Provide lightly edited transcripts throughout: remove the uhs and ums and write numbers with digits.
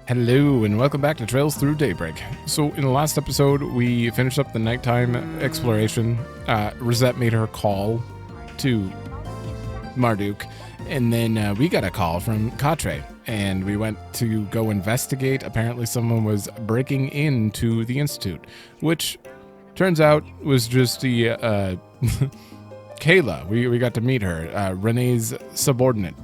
Hello and welcome back to Trails Through Daybreak. So in the last episode, we finished up the nighttime exploration. Rosette made her call to Marduk, and then we got a call from Katre, and we went to go investigate. Apparently someone was breaking into the Institute, which turns out was just the Kayla. We got to meet her, Renee's subordinate.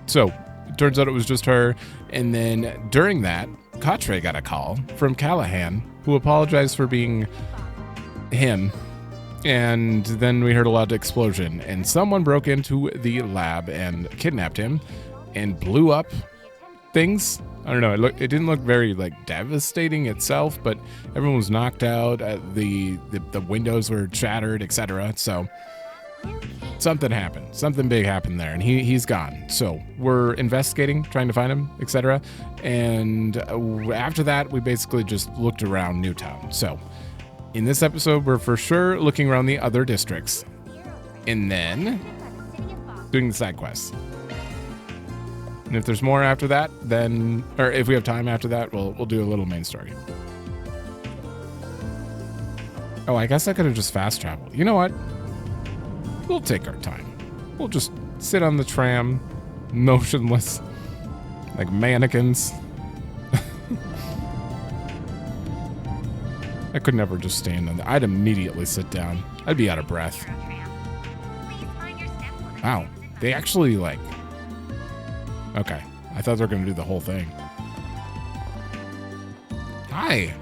So it turns out it was just her. And then during that, Katre got a call from Callahan, who apologized for being him. And then we heard a loud explosion, and someone broke into the lab and kidnapped him and blew up things. I don't know. It didn't look very devastating itself, but everyone was knocked out. The windows were shattered, etc. So something happened. Something big happened there, and he's gone. So we're investigating, trying to find him, etc. And after that, we basically just looked around Newtown. So in this episode, we're for sure looking around the other districts, and then doing the side quests. And if there's more after that, then, or if we have time after that, we'll do a little main story. Oh, I guess I could have just fast traveled. You know what? We'll take our time. We'll just sit on the tram, motionless, like mannequins. I could never just stand on there. I'd immediately sit down. I'd be out of breath. Wow. They actually Okay. I thought they were going to do the whole thing. Hi.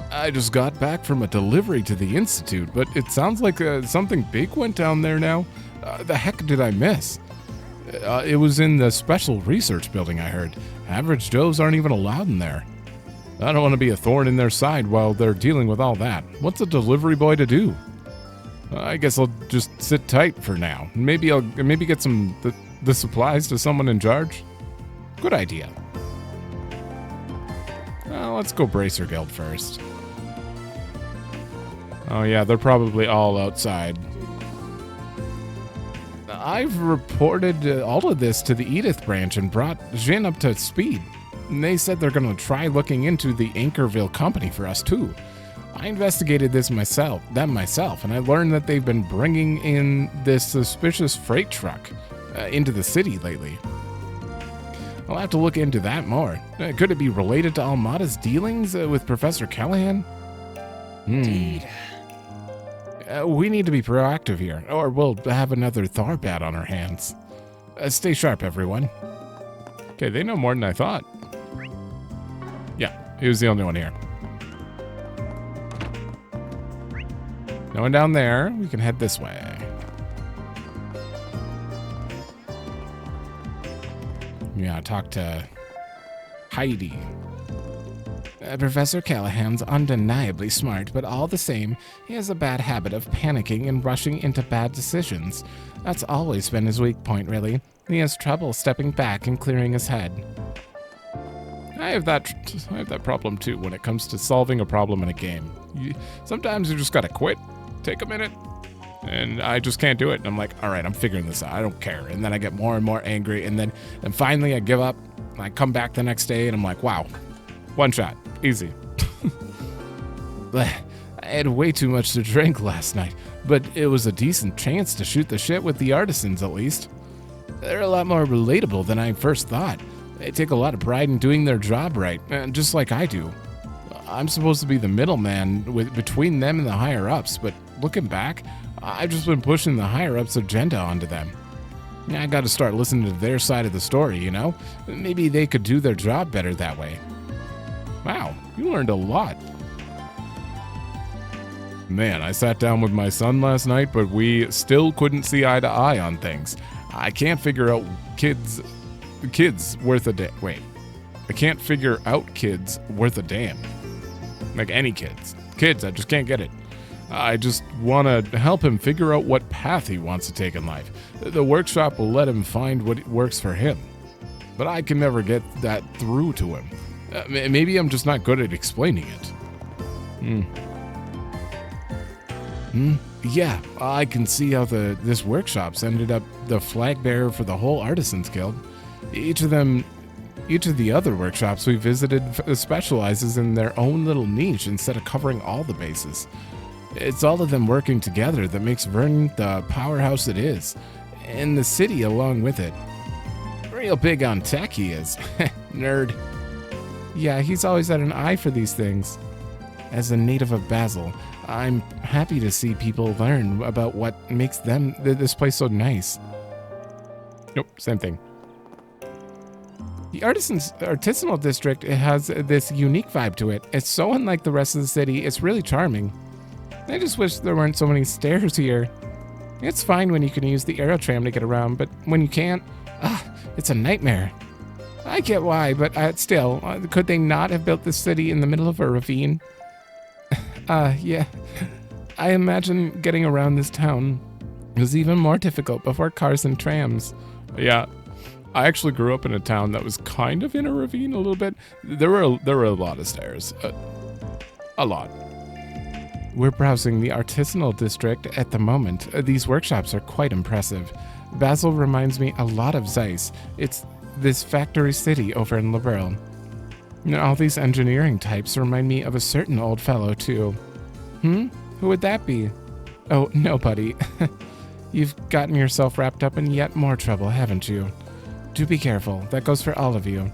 I just got back from a delivery to the Institute, but it sounds like something big went down there now. The heck did I miss? It was in the special research building, I heard. Average Joes aren't even allowed in there. I don't want to be a thorn in their side while they're dealing with all that. What's a delivery boy to do? I guess I'll just sit tight for now. Maybe I'll get some the supplies to someone in charge. Good idea. Let's go Bracer Guild first. Oh yeah, they're probably all outside. I've reported all of this to the Edith branch and brought Jin up to speed. And they said they're going to try looking into the Anchorville company for us too. I investigated this myself, and I learned that they've been bringing in this suspicious freight truck into the city lately. I'll have to look into that more. Could it be related to Almada's dealings with Professor Callahan? Indeed. We need to be proactive here, or we'll have another Tharbat on our hands. Stay sharp, everyone. Okay, they know more than I thought. Yeah, he was the only one here. No one down there. We can head this way. Yeah, talk to Heidi. Professor Callahan's undeniably smart, but all the same, he has a bad habit of panicking and rushing into bad decisions. That's always been his weak point, really. He has trouble stepping back and clearing his head. I have that problem too when it comes to solving a problem in a game. Sometimes you just gotta quit, take a minute, and I just can't do it. And I'm like, all right, I'm figuring this out. I don't care. And then I get more and more angry, and finally I give up. And I come back the next day, and I'm like, wow, one shot. Easy. I had way too much to drink last night, but it was a decent chance to shoot the shit with the artisans at least. They're a lot more relatable than I first thought. They take a lot of pride in doing their job right, just like I do. I'm supposed to be the middleman between them and the higher-ups, but looking back, I've just been pushing the higher-ups' agenda onto them. I gotta start listening to their side of the story, you know? Maybe they could do their job better that way. Wow, you learned a lot. Man, I sat down with my son last night, but we still couldn't see eye to eye on things. I can't figure out kids worth a damn. Wait, I can't figure out kids worth a damn. Like any kids. Kids, I just can't get it. I just want to help him figure out what path he wants to take in life. The workshop will let him find what works for him. But I can never get that through to him. Maybe I'm just not good at explaining it. Yeah, I can see how this workshop's ended up the flag bearer for the whole Artisans Guild. Each of them Each of the other workshops we visited specializes in their own little niche instead of covering all the bases. It's all of them working together that makes Vernon the powerhouse it is, and the city along with it. Real big on tech he is. Nerd. Yeah, he's always had an eye for these things. As a native of Basel, I'm happy to see people learn about what makes this place so nice. Nope, same thing. The Artisanal district, it has this unique vibe to it. It's so unlike the rest of the city, it's really charming. I just wish there weren't so many stairs here. It's fine when you can use the aero tram to get around, but when you can't, it's a nightmare. I get why, but still, could they not have built this city in the middle of a ravine? Yeah. I imagine getting around this town was even more difficult before cars and trams. Yeah. I actually grew up in a town that was kind of in a ravine a little bit. There were a lot of stairs. A lot. We're browsing the Artisanal district at the moment. These workshops are quite impressive. Basel reminds me a lot of Zeiss. It's this factory city over in Liberl. All these engineering types remind me of a certain old fellow, too. Who would that be? Oh, nobody. You've gotten yourself wrapped up in yet more trouble, haven't you? Do be careful. That goes for all of you.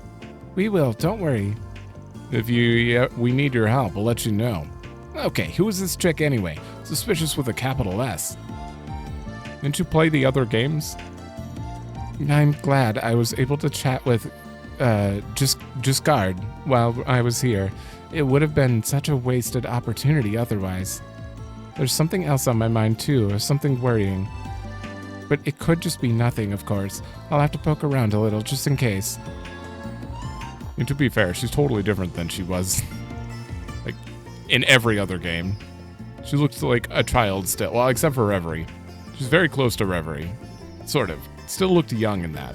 We will, don't worry. If we need your help, we'll let you know. Okay, who is this chick anyway? Suspicious with a capital S. Didn't you play the other games? I'm glad I was able to chat with Giscard while I was here. It would have been such a wasted opportunity otherwise. There's something else on my mind too, something worrying. But it could just be nothing, of course. I'll have to poke around a little, just in case. And to be fair, she's totally different than she was, like, in every other game. She looks like a child still, well, except for Reverie. She's very close to Reverie. Sort of. Still looked young in that.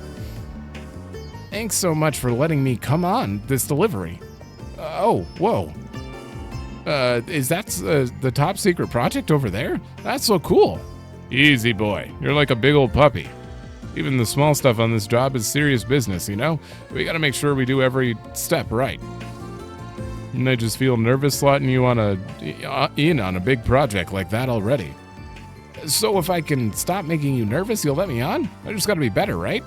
Thanks so much for letting me come on this delivery. Oh, whoa. Is that the top secret project over there? That's so cool. Easy, boy. You're like a big old puppy. Even the small stuff on this job is serious business, you know? We gotta make sure we do every step right. And I just feel nervous slotting you in on a big project like that already. So if I can stop making you nervous, you'll let me on? I just gotta be better, right?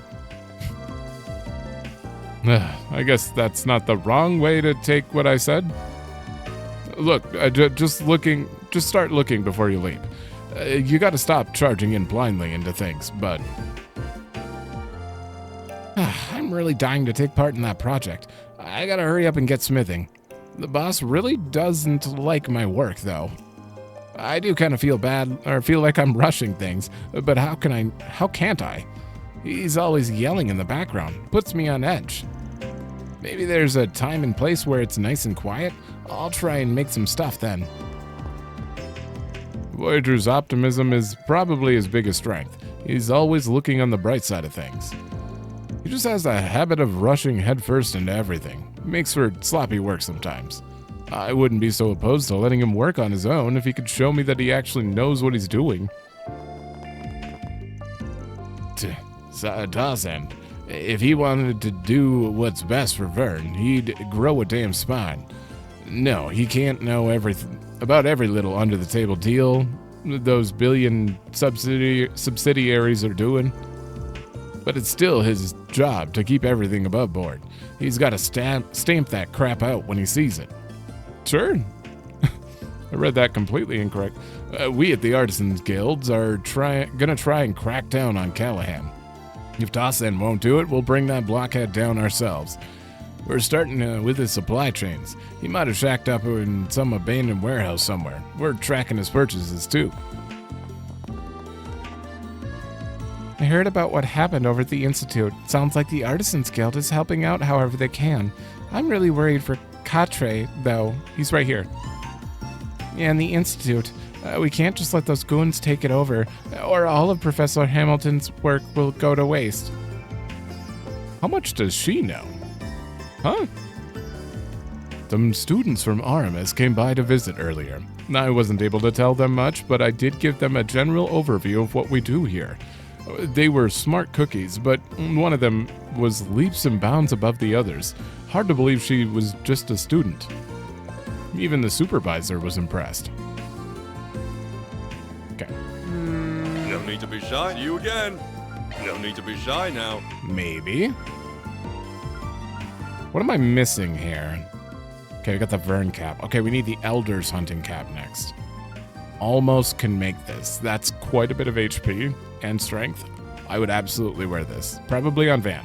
I guess that's not the wrong way to take what I said. Look, just start looking before you leap. You gotta stop charging in blindly into things, bud. I'm really dying to take part in that project. I gotta hurry up and get smithing. The boss really doesn't like my work, though. I do kind of feel bad, or feel like I'm rushing things, but how can't I? He's always yelling in the background, puts me on edge. Maybe there's a time and place where it's nice and quiet. I'll try and make some stuff then. Voyager's optimism is probably his biggest strength. He's always looking on the bright side of things. He just has a habit of rushing headfirst into everything. Makes for sloppy work sometimes. I wouldn't be so opposed to letting him work on his own if he could show me that he actually knows what he's doing. Tarzan, if he wanted to do what's best for Vern, he'd grow a damn spine. No, he can't know everything about every little under-the-table deal those billion subsidiaries are doing. But it's still his job to keep everything above board. He's got to stamp that crap out when he sees it. Sure. I read that completely incorrect. We at the Artisans Guilds are gonna try and crack down on Callahan. If Tarzan won't do it, we'll bring that blockhead down ourselves. We're starting with his supply chains. He might have shacked up in some abandoned warehouse somewhere. We're tracking his purchases, too. I heard about what happened over at the Institute. Sounds like the Artisans Guild is helping out however they can. I'm really worried for Katre, though. He's right here. And the Institute. We can't just let those goons take it over, or all of Professor Hamilton's work will go to waste. How much does she know? Huh? Some students from RMS came by to visit earlier. I wasn't able to tell them much, but I did give them a general overview of what we do here. They were smart cookies, but one of them was leaps and bounds above the others. Hard to believe she was just a student. Even the supervisor was impressed. Okay. No need to be shy. See you again. No need to be shy now. Maybe. What am I missing here? Okay, we got the Vern cap. Okay, we need the Elder's hunting cap next. Almost can make this. That's quite a bit of HP and strength. I would absolutely wear this. Probably on Van.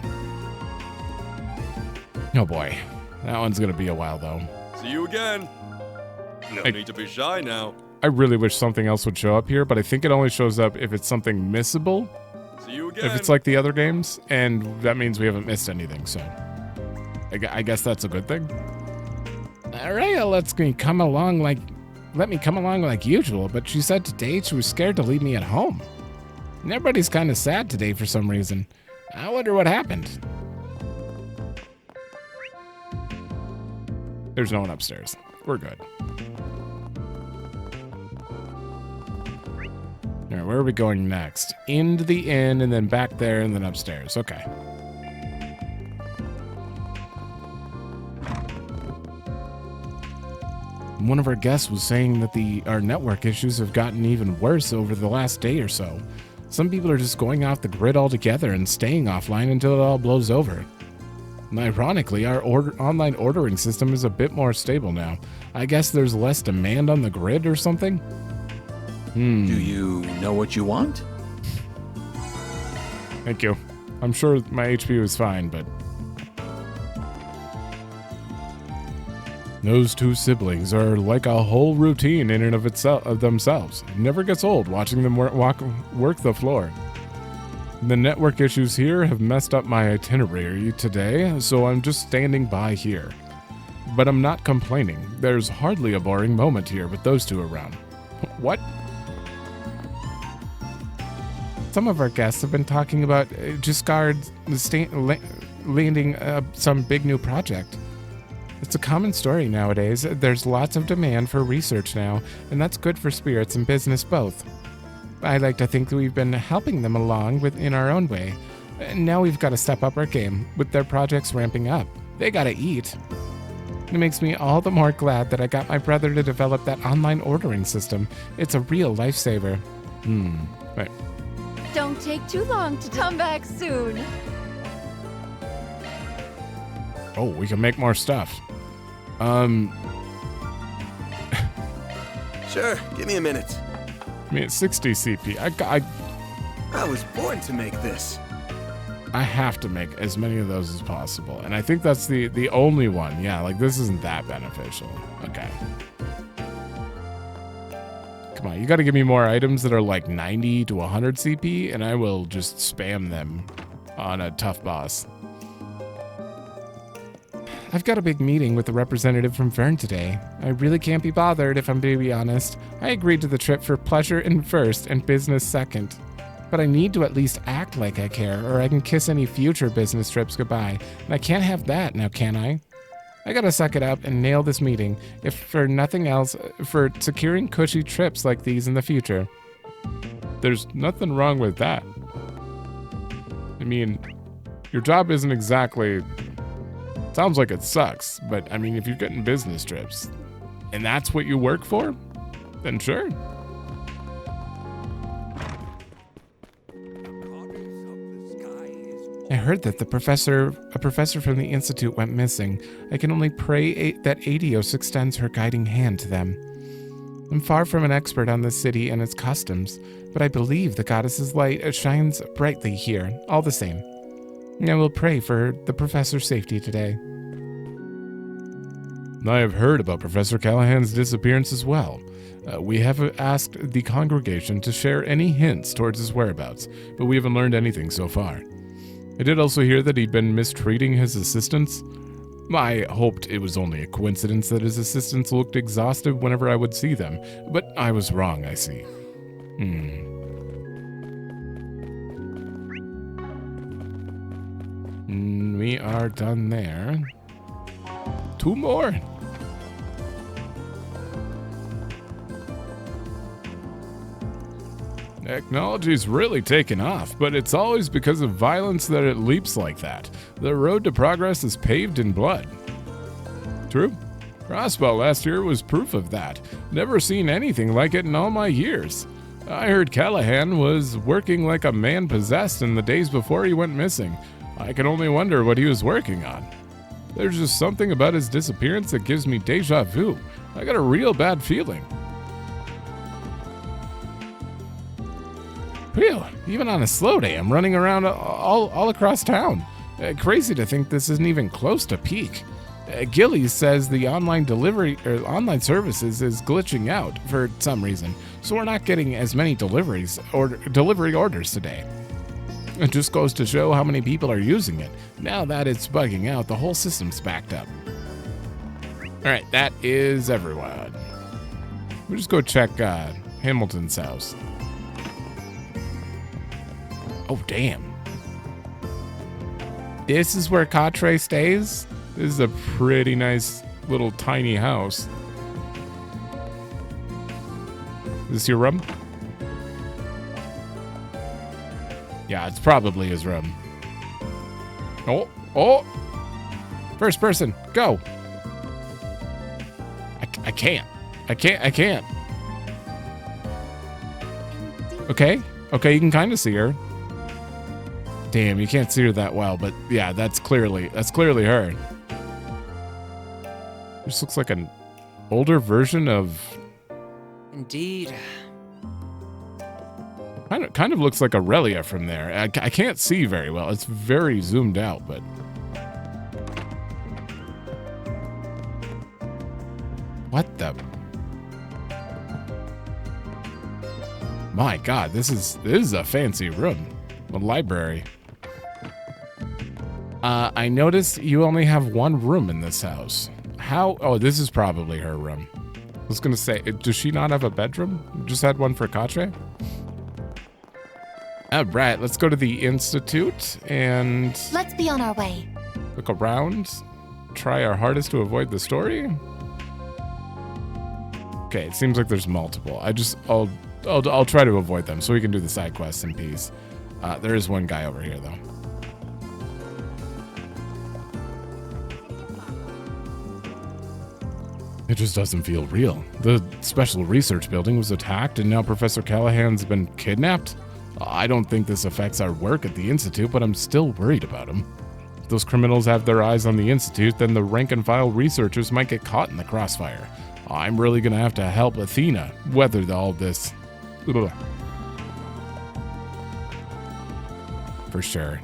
Oh boy. That one's gonna be a while though. See you again. No need to be shy now. I really wish something else would show up here, but I think it only shows up if it's something missable. See you again. If it's like the other games, and that means we haven't missed anything, so I guess that's a good thing. Araya let me come along like usual, but she said today she was scared to leave me at home. And everybody's kind of sad today for some reason. I wonder what happened. There's no one upstairs. We're good. All right, where are we going next? Into the inn, and then back there, and then upstairs. Okay. One of our guests was saying that our network issues have gotten even worse over the last day or so. Some people are just going off the grid altogether and staying offline until it all blows over. And ironically, our online ordering system is a bit more stable now. I guess there's less demand on the grid or something? Do you know what you want? Thank you. I'm sure my HP was fine, but... Those two siblings are like a whole routine in and of themselves. It never gets old watching them work the floor. The network issues here have messed up my itinerary today, so I'm just standing by here. But I'm not complaining. There's hardly a boring moment here with those two around. What? Some of our guests have been talking about Giscard landing some big new project. It's a common story nowadays. There's lots of demand for research now, and that's good for spirits and business both. I like to think that we've been helping them along in our own way. Now we've got to step up our game with their projects ramping up. They gotta eat. It makes me all the more glad that I got my brother to develop that online ordering system. It's a real lifesaver. Right. Don't take too long to come back soon. Oh, we can make more stuff. Sure, give me a minute. I mean, it's 60 CP. I was born to make this. I have to make as many of those as possible. And I think that's the only one. Yeah, like this isn't that beneficial. Okay. Come on, you got to give me more items that are like 90 to 100 CP, and I will just spam them on a tough boss. I've got a big meeting with the representative from Vern today. I really can't be bothered if I'm to be honest. I agreed to the trip for pleasure in first and business second. But I need to at least act like I care, or I can kiss any future business trips goodbye. And I can't have that now, can I? I gotta suck it up and nail this meeting, if for nothing else, for securing cushy trips like these in the future. There's nothing wrong with that. I mean, your job isn't exactly... Sounds like it sucks, but I mean, if you're getting business trips, and that's what you work for, then sure. I heard that a professor from the Institute went missing. I can only pray that Adios extends her guiding hand to them. I'm far from an expert on this city and its customs, but I believe the goddess's light shines brightly here, all the same. I will pray for the professor's safety today. I have heard about Professor Callahan's disappearance as well. We have asked the congregation to share any hints towards his whereabouts, but we haven't learned anything so far. I did also hear that he'd been mistreating his assistants. I hoped it was only a coincidence that his assistants looked exhausted whenever I would see them, but I was wrong, I see. We are done there. 2 more. Technology's really taken off, but it's always because of violence that it leaps like that. The road to progress is paved in blood. True. Crossbow last year was proof of that. Never seen anything like it in all my years. I heard Callahan was working like a man possessed in the days before he went missing. I can only wonder what he was working on. There's just something about his disappearance that gives me deja vu. I got a real bad feeling. Phew, even on a slow day, I'm running around all across town. Crazy to think this isn't even close to peak. Gillies says the online delivery or online services is glitching out for some reason, so we're not getting as many delivery orders today. It just goes to show how many people are using it. Now that it's bugging out, the whole system's backed up. All right, that is everyone. We'll just go check Hamilton's house. Oh, damn. This is where Catre stays? This is a pretty nice little tiny house. Is this your room? Yeah, it's probably his room. Oh! First person, go! I can't. Okay, you can kind of see her. Damn, you can't see her that well, but yeah, that's clearly her. This looks like an older version of... Indeed. Kind of looks like Aurelia from there. I can't see very well. It's very zoomed out, but... What the... My God, this is a fancy room. A library. I noticed you only have one room in this house. How? Oh, this is probably her room. I was gonna say, does she not have a bedroom? Just had one for Catre? All right, let's go to the Institute and... Let's be on our way. Look around. Try our hardest to avoid the story. Okay, it seems like there's multiple. I'll try to avoid them so we can do the side quests in peace. There is one guy over here, though. It just doesn't feel real. The special research building was attacked, and now Professor Callahan's been kidnapped? I don't think this affects our work at the Institute, but I'm still worried about him. If those criminals have their eyes on the Institute, then the rank-and-file researchers might get caught in the crossfire. I'm really gonna have to help Athena weather all this. Ugh. For sure.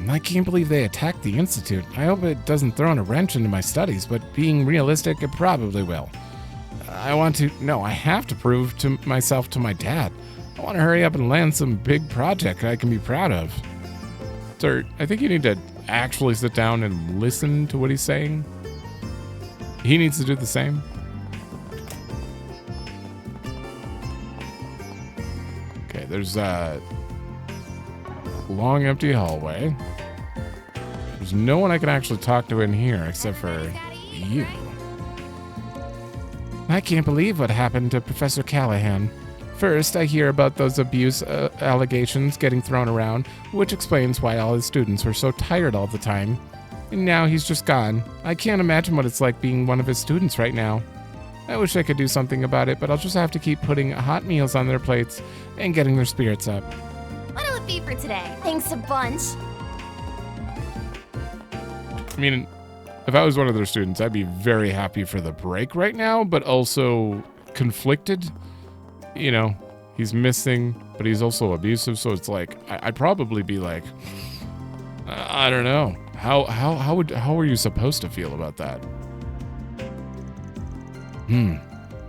I can't believe they attacked the Institute. I hope it doesn't throw in a wrench into my studies, but being realistic, it probably will. I have to prove to myself to my dad. I want to hurry up and land some big project I can be proud of. Sir, I think you need to actually sit down and listen to what he's saying. He needs to do the same. Okay, there's a long empty hallway. There's no one I can actually talk to in here except for you. I can't believe what happened to Professor Callahan. First, I hear about those abuse allegations getting thrown around, which explains why all his students were so tired all the time. And now he's just gone. I can't imagine what it's like being one of his students right now. I wish I could do something about it, but I'll just have to keep putting hot meals on their plates and getting their spirits up. What'll it be for today? Thanks a bunch. I mean, if I was one of their students, I'd be very happy for the break right now, but also conflicted. You know, he's missing, but he's also abusive, so it's like, I'd probably be like, I don't know. How are you supposed to feel about that?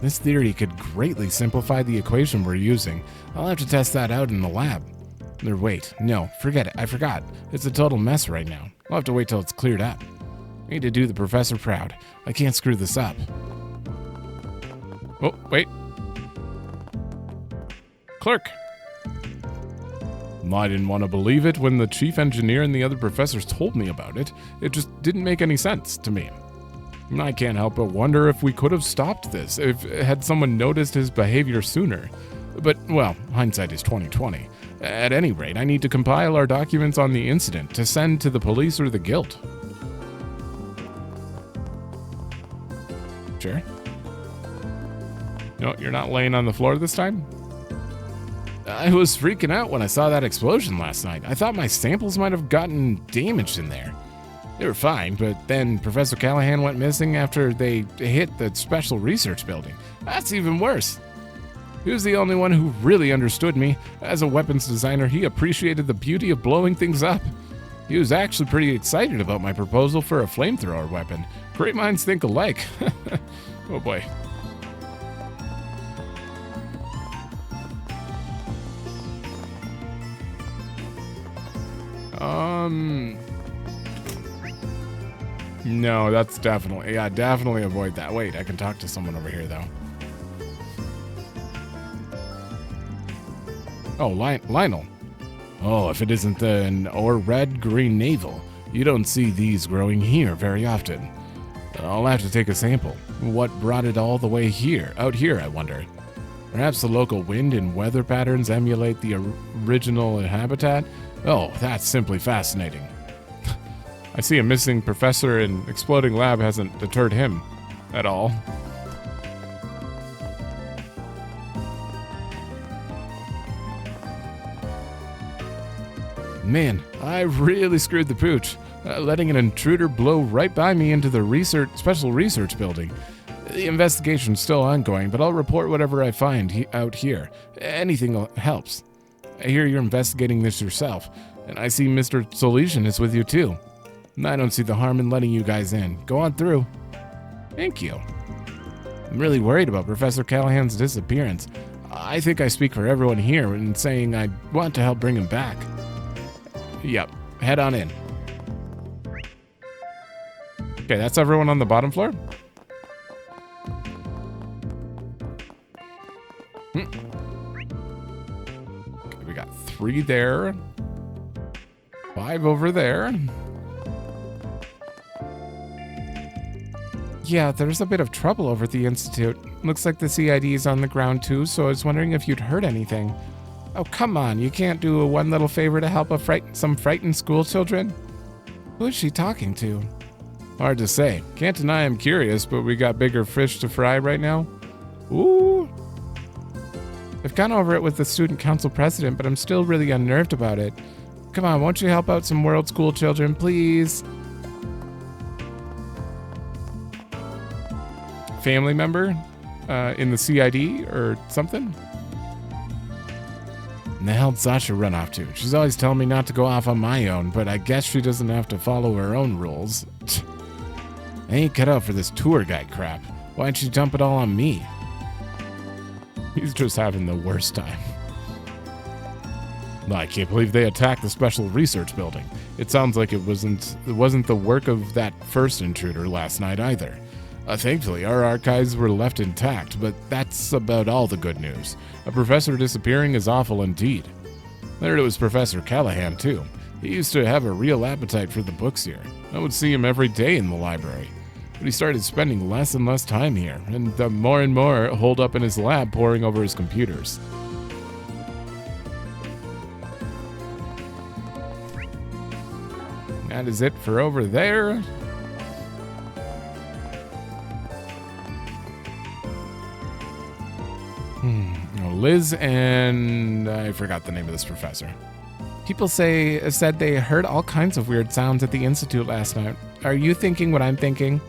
This theory could greatly simplify the equation we're using. I'll have to test that out in the lab. Or wait, no, forget it. I forgot. It's a total mess right now. I'll have to wait till it's cleared up. I need to do the professor proud. I can't screw this up. Oh, wait. Clerk. I didn't want to believe it when the chief engineer and the other professors told me about it. It just didn't make any sense to me. I can't help but wonder if we could have stopped this, if had someone noticed his behavior sooner. But, well, hindsight is 20/20. At any rate, I need to compile our documents on the incident to send to the police or the guild. Sure. No, you're not laying on the floor this time? I was freaking out when I saw that explosion last night. I thought my samples might have gotten damaged in there. They were fine, but then Professor Callahan went missing after they hit the special research building. That's even worse. He was the only one who really understood me. As a weapons designer, he appreciated the beauty of blowing things up. He was actually pretty excited about my proposal for a flamethrower weapon. Great minds think alike. Oh boy. No, that's definitely avoid that. Wait, I can talk to someone over here, though. Oh, Lionel. Oh, if it isn't an or red-green navel. You don't see these growing here very often. I'll have to take a sample. What brought it all the way out here, I wonder? Perhaps the local wind and weather patterns emulate the original habitat? Oh, that's simply fascinating. I see a missing professor and exploding lab hasn't deterred him at all. Man, I really screwed the pooch, letting an intruder blow right by me into the special research building. The investigation's still ongoing, but I'll report whatever I find out here. Anything helps. I hear you're investigating this yourself, and I see Mr. Solution is with you too. I don't see the harm in letting you guys in. Go on through. Thank you. I'm really worried about Professor Callahan's disappearance. I think I speak for everyone here in saying I want to help bring him back. Yep, head on in. Okay, that's everyone on the bottom floor? Okay, we got 3 there. 5 over there. Yeah, there's a bit of trouble over at the Institute. Looks like the CID is on the ground too, so I was wondering if you'd heard anything. Oh, come on, you can't do a one little favor to help some frightened school children? Who is she talking to? Hard to say. Can't deny I'm curious, but we got bigger fish to fry right now. Ooh. I've gone over it with the student council president, but I'm still really unnerved about it. Come on, won't you help out some world school children, please? Family member in the CID or something? And the hell'd Sasha run off to? She's always telling me not to go off on my own, but I guess she doesn't have to follow her own rules. I ain't cut out for this tour guide crap. Why'd she dump it all on me? He's just having the worst time. I can't believe they attacked the special research building. It sounds like it wasn't the work of that first intruder last night either. Thankfully, our archives were left intact, but that's about all the good news. A professor disappearing is awful indeed. There it was Professor Callahan, too. He used to have a real appetite for the books here. I would see him every day in the library. But he started spending less and less time here, and more and more holed up in his lab poring over his computers. That is it for over there. Liz and I forgot the name of this professor. People said they heard all kinds of weird sounds at the Institute last night. Are you thinking what I'm thinking?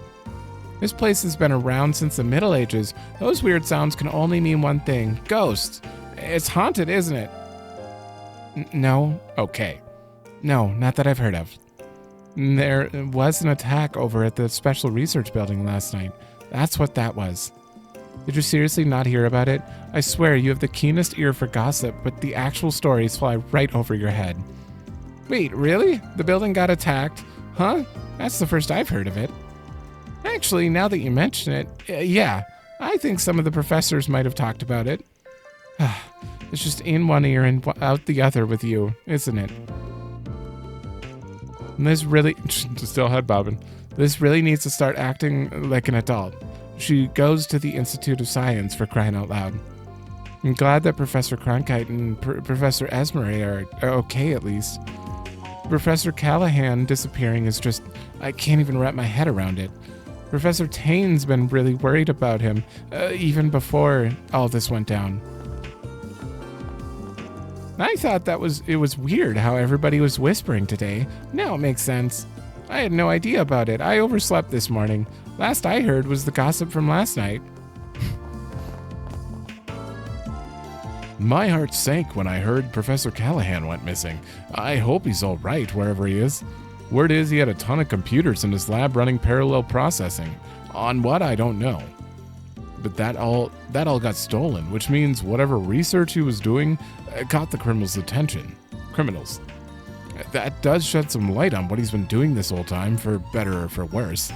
This place has been around since the Middle Ages. Those weird sounds can only mean one thing. Ghosts. It's haunted, isn't it? No? Okay. No, not that I've heard of. There was an attack over at the Special Research Building last night. That's what that was. Did you seriously not hear about it? I swear you have the keenest ear for gossip, but the actual stories fly right over your head. Wait, really? The building got attacked? Huh? That's the first I've heard of it. Actually, now that you mention it, yeah, I think some of the professors might have talked about it. It's just in one ear and out the other with you, isn't it? Liz really, still head bobbing. This really needs to start acting like an adult. She goes to the Institute of Science, for crying out loud. I'm glad that Professor Cronkite and Professor Esmery are okay at least. Professor Callahan disappearing is just... I can't even wrap my head around it. Professor Taine's been really worried about him, even before all this went down. I thought it was weird how everybody was whispering today. Now it makes sense. I had no idea about it. I overslept this morning. Last I heard was the gossip from last night. My heart sank when I heard Professor Callahan went missing. I hope he's all right wherever he is. Word is he had a ton of computers in his lab running parallel processing. On what, I don't know. But that all got stolen, which means whatever research he was doing caught the criminals' attention. Criminals. That does shed some light on what he's been doing this whole time, for better or for worse.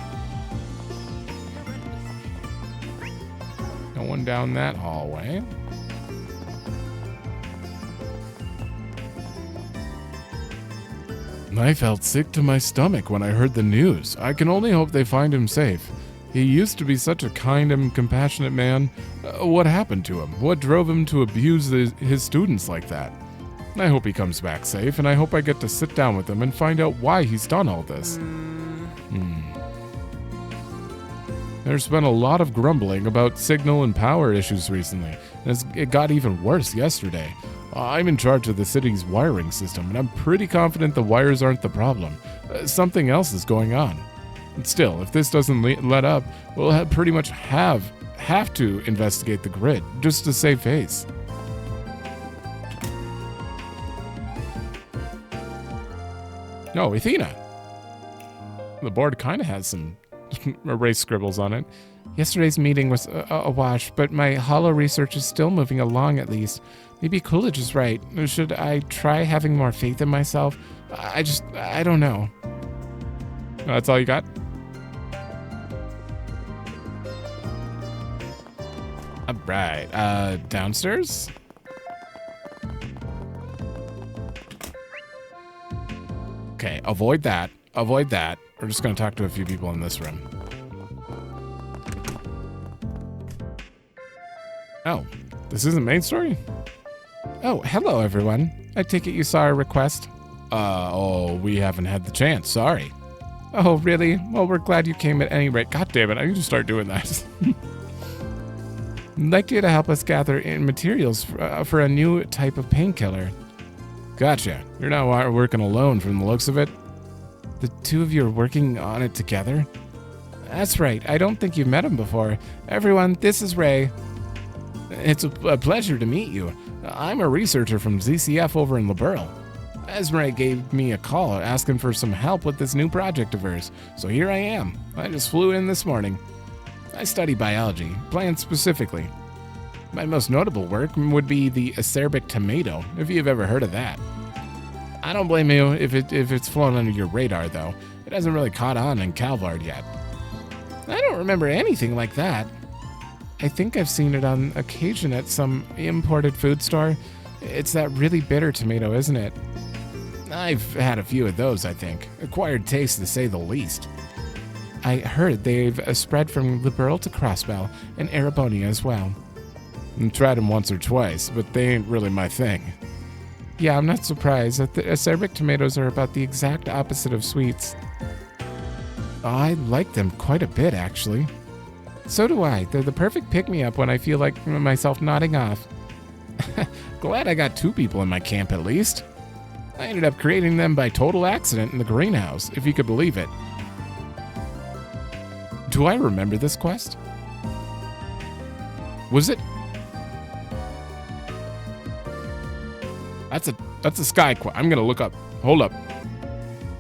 No one down that hallway. I felt sick to my stomach when I heard the news. I can only hope they find him safe. He used to be such a kind and compassionate man. What happened to him? What drove him to abuse his students like that? I hope he comes back safe, and I hope I get to sit down with him and find out why he's done all this. There's been a lot of grumbling about signal and power issues recently, and it got even worse yesterday. I'm in charge of the city's wiring system, and I'm pretty confident the wires aren't the problem. Something else is going on. Still, if this doesn't let up, we'll pretty much have to investigate the grid, just to save face. Oh, Athena. The board kind of has some erased scribbles on it. Yesterday's meeting was a wash, but my hollow research is still moving along at least. Maybe Coolidge is right. Should I try having more faith in myself? I don't know. That's all you got? Alright, downstairs? Okay, avoid that. Avoid that. We're just going to talk to a few people in this room. Oh, this isn't main story? Oh, hello everyone. I take it you saw our request? Oh, we haven't had the chance, sorry. Oh, really? Well, we're glad you came at any rate. God damn it, I need to start doing that. I'd like you to help us gather in materials for a new type of painkiller. Gotcha. You're not working alone from the looks of it. The two of you are working on it together? That's right. I don't think you've met him before. Everyone, this is Ray. It's a pleasure to meet you. I'm a researcher from ZCF over in Liberl. Esmery gave me a call asking for some help with this new project of hers, so here I am. I just flew in this morning. I study biology, plants specifically. My most notable work would be the acerbic tomato, if you've ever heard of that. I don't blame you if it's flown under your radar, though. It hasn't really caught on in Calvard yet. I don't remember anything like that. I think I've seen it on occasion at some imported food store. It's that really bitter tomato, isn't it? I've had a few of those, I think. Acquired taste, to say the least. I heard they've spread from Liberl to Crossbell and Arabonia as well. I've tried them once or twice, but they ain't really my thing. Yeah, I'm not surprised. The acerbic tomatoes are about the exact opposite of sweets. I like them quite a bit, actually. So do I. They're the perfect pick-me-up when I feel like myself nodding off. Glad I got two people in my camp at least. I ended up creating them by total accident in the greenhouse, if you could believe it. Do I remember this quest? Was it? That's a sky quest. I'm gonna look up. Hold up.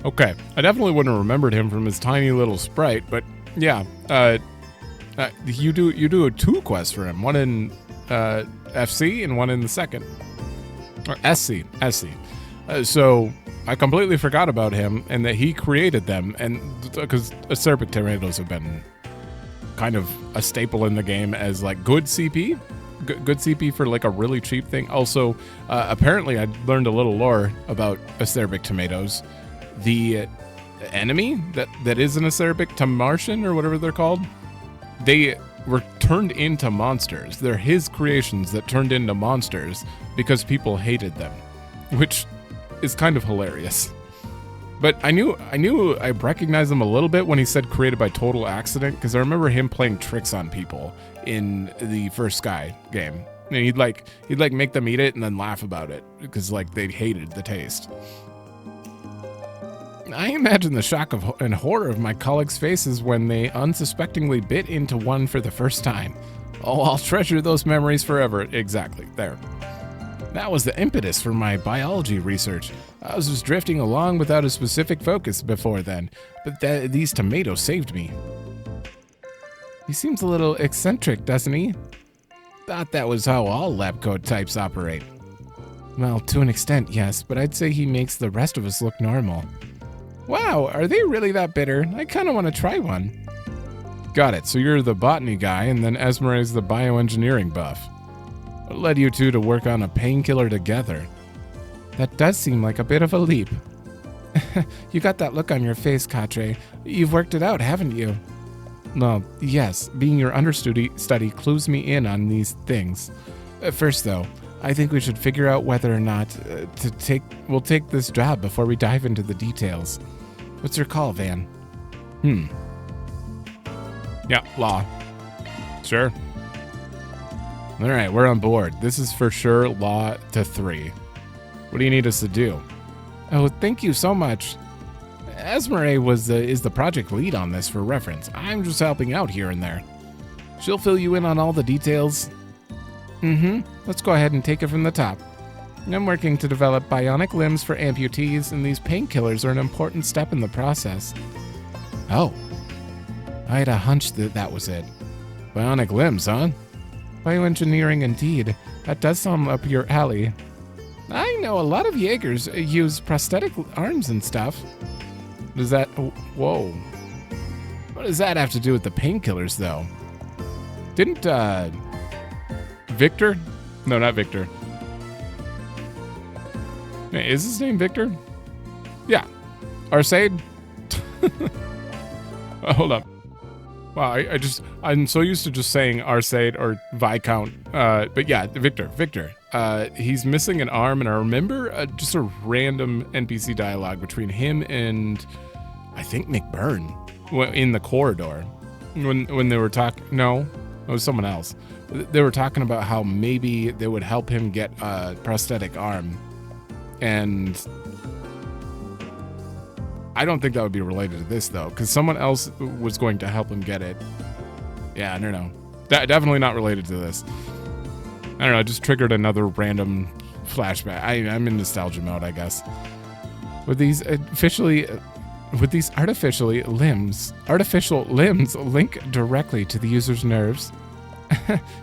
Okay, I definitely wouldn't have remembered him from his tiny little sprite, but yeah, you do a two quests for him, one in FC and one in the second, or SC. So I completely forgot about him and that he created them, and because acerbic tomatoes have been kind of a staple in the game as like good CP. Good CP for like a really cheap thing. Also, apparently I learned a little lore about acerbic tomatoes. The enemy that is an acerbic to Martian or whatever they're called. They were turned into monsters. They're his creations that turned into monsters because people hated them, which is kind of hilarious. But I recognized him a little bit when he said created by total accident, because I remember him playing tricks on people in the first Sky game. And he'd make them eat it and then laugh about it because like they hated the taste. I imagine the shock and horror of my colleagues' faces when they unsuspectingly bit into one for the first time. Oh, I'll treasure those memories forever. Exactly, there. That was the impetus for my biology research. I was just drifting along without a specific focus before then, but these tomatoes saved me. He seems a little eccentric, doesn't he? Thought that was how all lab coat types operate. Well, to an extent, yes, but I'd say he makes the rest of us look normal. Wow, are they really that bitter? I kind of want to try one. Got it, so you're the botany guy, and then Esmeralda's the bioengineering buff. What led you two to work on a painkiller together? That does seem like a bit of a leap. You got that look on your face, Katre. You've worked it out, haven't you? Well, yes, being your understudy clues me in on these things. First, though, I think we should figure out whether or not we'll take this job before we dive into the details. What's your call, Van? Yeah, law. Sure. All right, we're on board. This is for sure law to 3. What do you need us to do? Oh, thank you so much. Esmeralda is the project lead on this for reference. I'm just helping out here and there. She'll fill you in on all the details. Let's go ahead and take it from the top. I'm working to develop bionic limbs for amputees, and these painkillers are an important step in the process. Oh. I had a hunch that was it. Bionic limbs, huh? Bioengineering indeed. That does sound up your alley. I know a lot of Jaegers use prosthetic arms and stuff. Does that... Whoa. What does that have to do with the painkillers, though? Didn't, Victor? No, not Victor. Wait, is his name Victor? Yeah. Arcade? Oh, hold up. Wow, I'm so used to just saying Arcade or Viscount. But yeah, Victor. He's missing an arm, and I remember just a random NPC dialogue between him and I think McBurn in the corridor when they were talking. No, it was someone else. They were talking about how maybe they would help him get a prosthetic arm, and I don't think that would be related to this, though, because someone else was going to help him get it. Yeah, I don't know. Definitely not related to this. I don't know, it just triggered another random flashback. I'm in nostalgia mode, I guess. With these artificial limbs link directly to the user's nerves.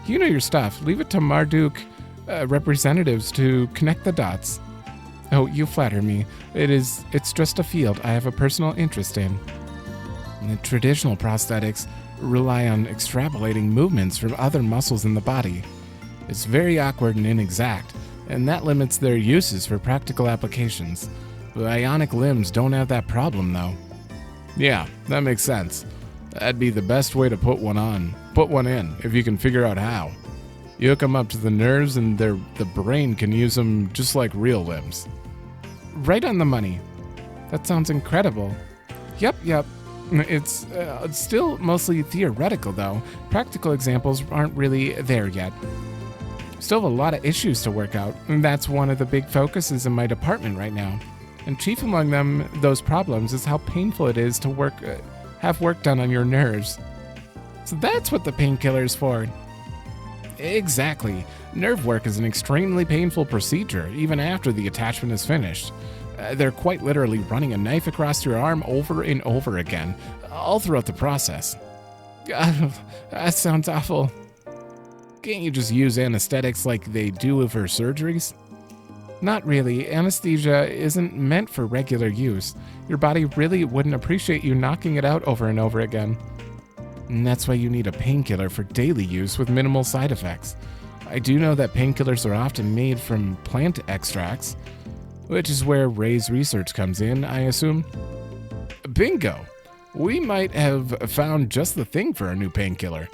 You know your stuff. Leave it to Marduk representatives to connect the dots. Oh, you flatter me. It's just a field I have a personal interest in. The traditional prosthetics rely on extrapolating movements from other muscles in the body. It's very awkward and inexact, and that limits their uses for practical applications. Bionic limbs don't have that problem, though. Yeah, that makes sense. That'd be the best way to put one in, if you can figure out how. You hook them up to the nerves, and the brain can use them just like real limbs. Right on the money. That sounds incredible. Yep. It's still mostly theoretical, though. Practical examples aren't really there yet. Still have a lot of issues to work out, and that's one of the big focuses in my department right now. And chief among them, those problems, is how painful it is to have work done on your nerves. So that's what the painkiller is for. Exactly. Nerve work is an extremely painful procedure, even after the attachment is finished. They're quite literally running a knife across your arm over and over again, all throughout the process. That sounds awful. Can't you just use anesthetics like they do for surgeries? Not really. Anesthesia isn't meant for regular use. Your body really wouldn't appreciate you knocking it out over and over again. And that's why you need a painkiller for daily use with minimal side effects. I do know that painkillers are often made from plant extracts, which is where Ray's research comes in, I assume. Bingo! We might have found just the thing for our new painkiller.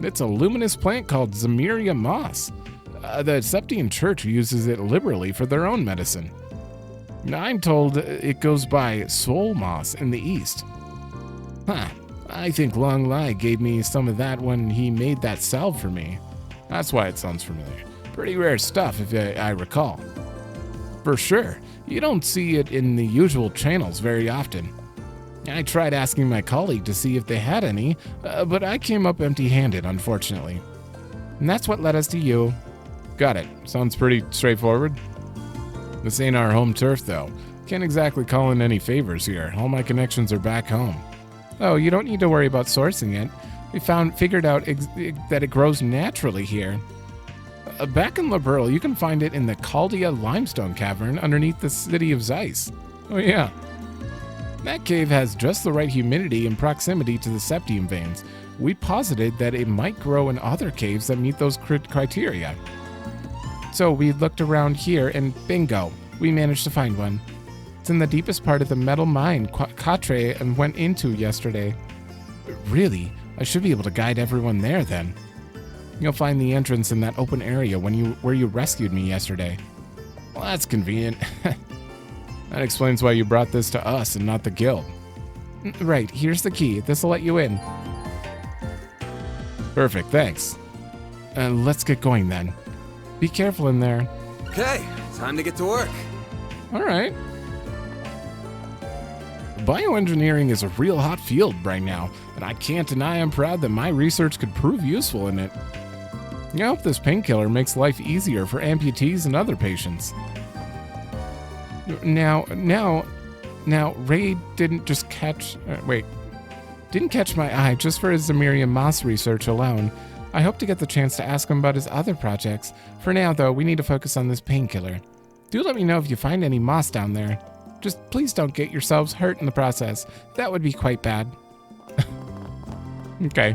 It's a luminous plant called Zemeria moss. The Septian Church uses it liberally for their own medicine. I'm told it goes by soul moss in the East. Huh. I think Long Lai gave me some of that when he made that salve for me. That's why it sounds familiar. Pretty rare stuff, if I recall. For sure. You don't see it in the usual channels very often. I tried asking my colleague to see if they had any, but I came up empty-handed, unfortunately. And that's what led us to you. Got it. Sounds pretty straightforward. This ain't our home turf, though. Can't exactly call in any favors here. All my connections are back home. Oh, you don't need to worry about sourcing it. We figured out that it grows naturally here. Back in Liberl, you can find it in the Chaldia limestone cavern underneath the city of Zeiss. Oh yeah. That cave has just the right humidity and proximity to the septium veins. We posited that it might grow in other caves that meet those criteria. So we looked around here and bingo, we managed to find one. It's in the deepest part of the metal mine Katre and went into yesterday. Really? I should be able to guide everyone there then. You'll find the entrance in that open area where you rescued me yesterday. Well, that's convenient. That explains why you brought this to us and not the guild. Right, here's the key. This'll let you in. Perfect, thanks. Let's get going then. Be careful in there. Okay, time to get to work. All right. Bioengineering is a real hot field right now, and I can't deny I'm proud that my research could prove useful in it. I hope this painkiller makes life easier for amputees and other patients. Now, Ray didn't just catch... didn't catch my eye just for his Zemeria moss research alone. I hope to get the chance to ask him about his other projects. For now, though, we need to focus on this painkiller. Do let me know if you find any moss down there. Just please don't get yourselves hurt in the process. That would be quite bad. Okay.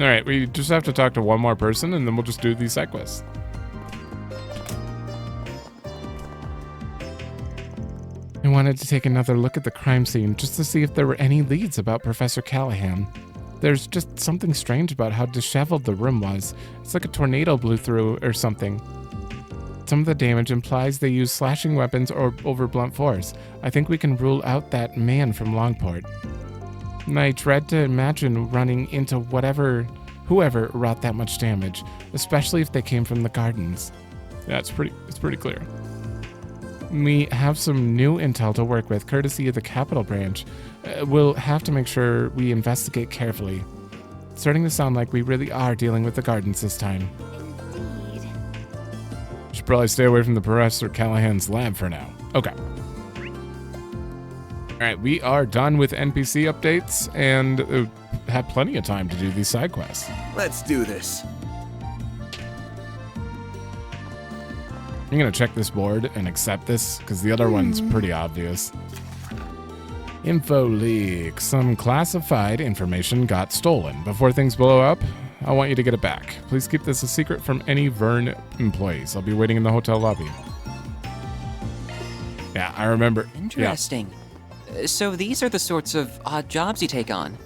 Alright, we just have to talk to one more person and then we'll just do these side quests. I wanted to take another look at the crime scene just to see if there were any leads about Professor Callahan. There's just something strange about how disheveled the room was. It's like a tornado blew through or something. Some of the damage implies they used slashing weapons or over blunt force. I think we can rule out that man from Longport. I dread to imagine running into whoever wrought that much damage, especially if they came from the gardens. Yeah, it's pretty clear. We have some new intel to work with, courtesy of the Capital Branch. We'll have to make sure we investigate carefully. It's starting to sound like we really are dealing with the gardens this time. Indeed. Should probably stay away from the Professor Callahan's lab for now. Okay. Alright, we are done with NPC updates and have plenty of time to do these side quests. Let's do this. I'm gonna check this board and accept this, because the other one's pretty obvious. Info leak. Some classified information got stolen. Before things blow up, I want you to get it back. Please keep this a secret from any Vern employees. I'll be waiting in the hotel lobby. Yeah, I remember. Interesting. So these are the sorts of odd jobs you take on.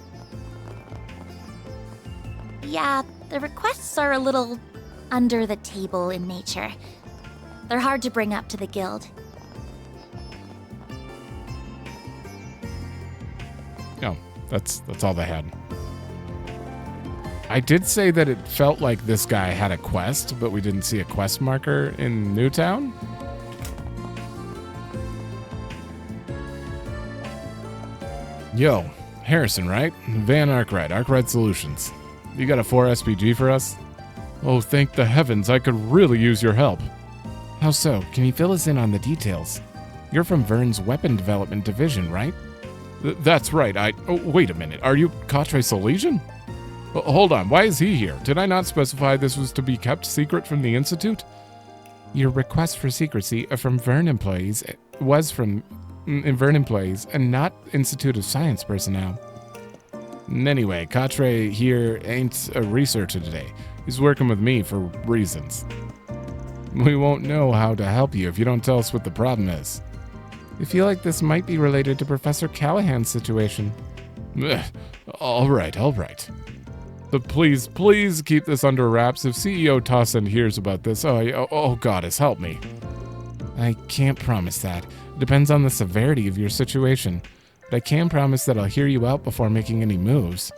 Yeah, the requests are a little under the table in nature. They're hard to bring up to the guild. No, that's all they had. I did say that it felt like this guy had a quest, but we didn't see a quest marker in Newtown. Yo, Harrison, right? Van Arkride, Arkride Solutions. You got a 4 SPG for us? Oh, thank the heavens, I could really use your help. How so? Can you fill us in on the details? You're from Vern's Weapon Development Division, right? That's right, Oh, wait a minute, are you Katre Salesian? Hold on, why is he here? Did I not specify this was to be kept secret from the Institute? Your request for secrecy from Vern employees was from Vern employees and not Institute of Science personnel. Anyway, Katre here ain't a researcher today. He's working with me for reasons. We won't know how to help you if you don't tell us what the problem is. I feel like this might be related to Professor Callahan's situation. All right. But please keep this under wraps. If CEO Tossin hears about this, oh goddess, help me. I can't promise that. It depends on the severity of your situation. But I can promise that I'll hear you out before making any moves.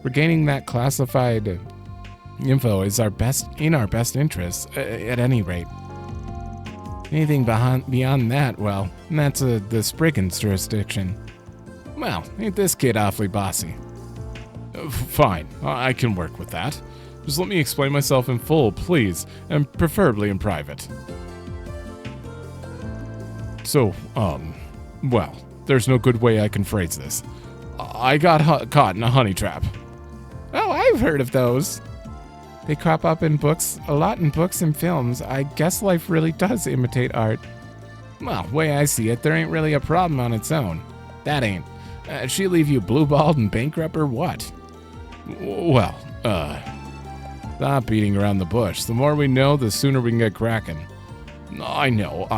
Regaining that classified info is in our best interests, at any rate. Anything beyond that, well, that's the spriggan's jurisdiction. Well, ain't this kid awfully bossy? Fine, I can work with that. Just let me explain myself in full, please, and preferably in private. So, well, there's no good way I can phrase this. I got caught in a honey trap. Oh, I've heard of those. They crop up in books, a lot in books and films. I guess life really does imitate art. Well, way I see it, there ain't really a problem on its own. That ain't. She leave you blue-balled and bankrupt or what? Well, stop beating around the bush. The more we know, the sooner we can get cracking. I know,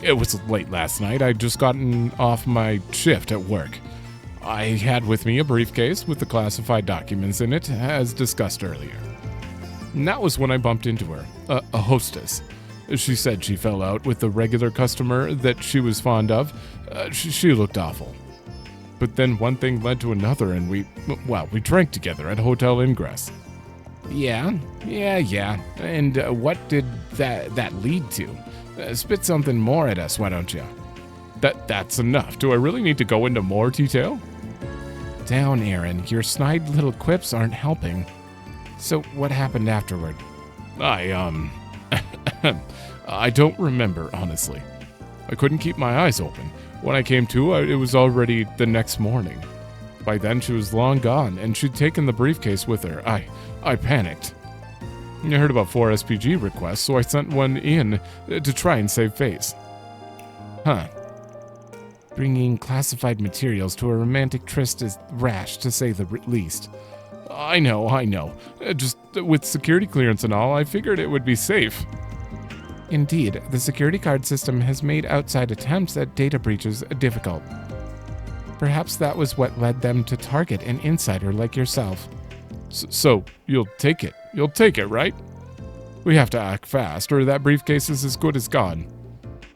it was late last night. I'd just gotten off my shift at work. I had with me a briefcase with the classified documents in it, as discussed earlier. And that was when I bumped into her, a hostess. She said she fell out with the regular customer that she was fond of. She looked awful. But then one thing led to another, and we drank together at Hotel Ingress. Yeah. And what did that lead to? Spit something more at us, why don't you? That's enough. Do I really need to go into more detail? Down, Aaron. Your snide little quips aren't helping. So what happened afterward? I don't remember, honestly. I couldn't keep my eyes open. When I came to, it was already the next morning. By then, she was long gone, and she'd taken the briefcase with her. I panicked. I heard about 4 SPG requests, so I sent one in to try and save face. Huh. Bringing classified materials to a romantic tryst is rash, to say the least. I know. Just with security clearance and all, I figured it would be safe. Indeed, the security card system has made outside attempts at data breaches difficult. Perhaps that was what led them to target an insider like yourself. So, you'll take it. You'll take it, right? We have to act fast, or that briefcase is as good as gone.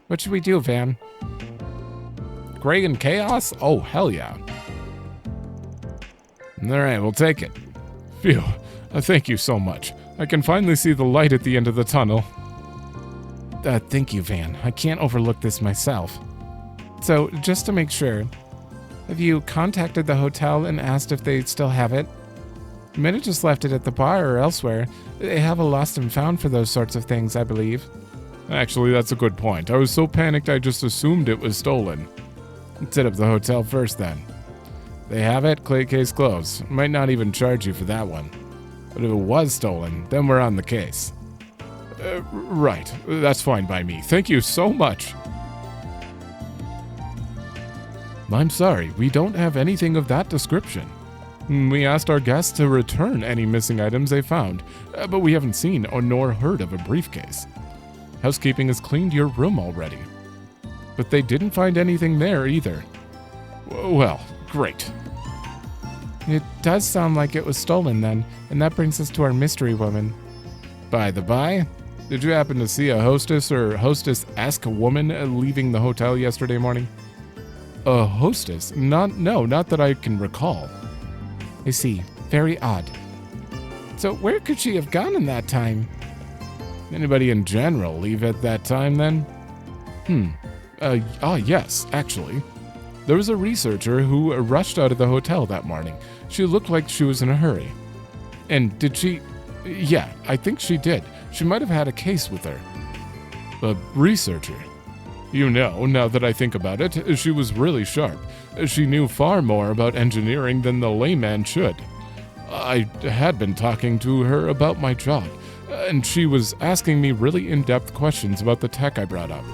What should we do, Van? Gray and Chaos? Oh, hell yeah. Alright, we'll take it. Phew. Thank you so much. I can finally see the light at the end of the tunnel. Thank you, Van. I can't overlook this myself. So, just to make sure, have you contacted the hotel and asked if they still have it? You might have just left it at the bar or elsewhere. They have a lost and found for those sorts of things, I believe. Actually, that's a good point. I was so panicked I just assumed it was stolen. Let's hit up the hotel first then. They have it, case closed. Might not even charge you for that one. But if it was stolen, then we're on the case. Right. That's fine by me. Thank you so much. I'm sorry, we don't have anything of that description. We asked our guests to return any missing items they found, but we haven't seen or nor heard of a briefcase. Housekeeping has cleaned your room already. But they didn't find anything there either. Well, great. It does sound like it was stolen then, and that brings us to our mystery woman. By the by, did you happen to see a hostess or hostess-esque woman leaving the hotel yesterday morning? A hostess? Not that I can recall. I see. Very odd. So where could she have gone in that time? Anybody in general leave at that time then? Yes, actually. There was a researcher who rushed out of the hotel that morning. She looked like she was in a hurry. And did she? Yeah, I think she did. She might have had a case with her. A researcher? You know, now that I think about it, she was really sharp. She knew far more about engineering than the layman should. I had been talking to her about my job, and she was asking me really in-depth questions about the tech I brought up.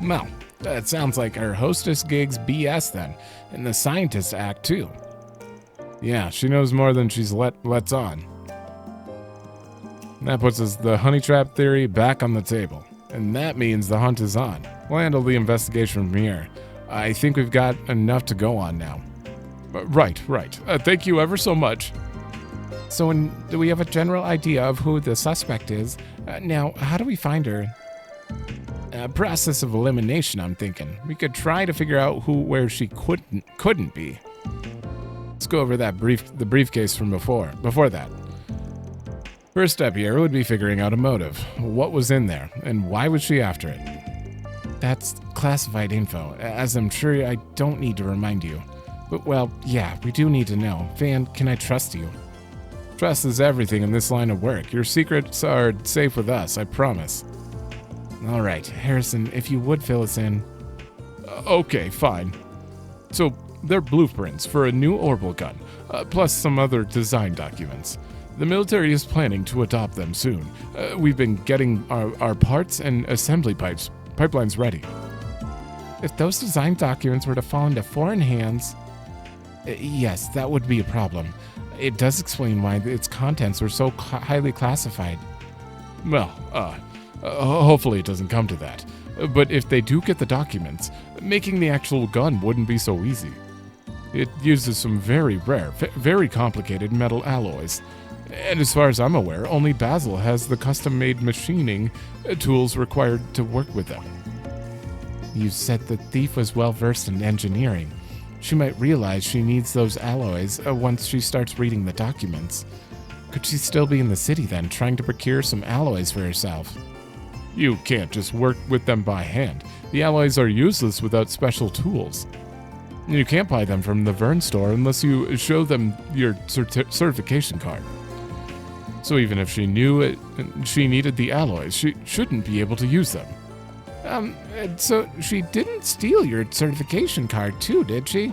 Well, that sounds like her hostess gig's BS then, and the scientist act too. Yeah, she knows more than she's lets on. That puts the honey trap theory back on the table. And that means the hunt is on. We'll handle the investigation from here. I think we've got enough to go on now. Right. Thank you ever so much. So do we have a general idea of who the suspect is? Now, how do we find her? Process of elimination, I'm thinking. We could try to figure out where she couldn't be. Let's go over the briefcase from before that. First step here would be figuring out a motive. What was in there, and why was she after it? That's classified info, as I'm sure I don't need to remind you. But, well, yeah, we do need to know. Van, can I trust you? Trust is everything in this line of work. Your secrets are safe with us, I promise. All right, Harrison, if you would fill us in. Okay, fine. So, they're blueprints for a new orbital gun, plus some other design documents. The military is planning to adopt them soon. We've been getting our parts and assembly pipelines ready. If those design documents were to fall into foreign hands, yes, that would be a problem. It does explain why its contents were so highly classified. Well, hopefully it doesn't come to that. But if they do get the documents, making the actual gun wouldn't be so easy. It uses some very rare, very complicated metal alloys. And as far as I'm aware, only Basel has the custom-made machining tools required to work with them. You said the thief was well-versed in engineering. She might realize she needs those alloys once she starts reading the documents. Could she still be in the city then, trying to procure some alloys for herself? You can't just work with them by hand. The alloys are useless without special tools. You can't buy them from the Vern store unless you show them your certification card. So even if she knew she needed the alloys, she shouldn't be able to use them. So she didn't steal your certification card too, did she?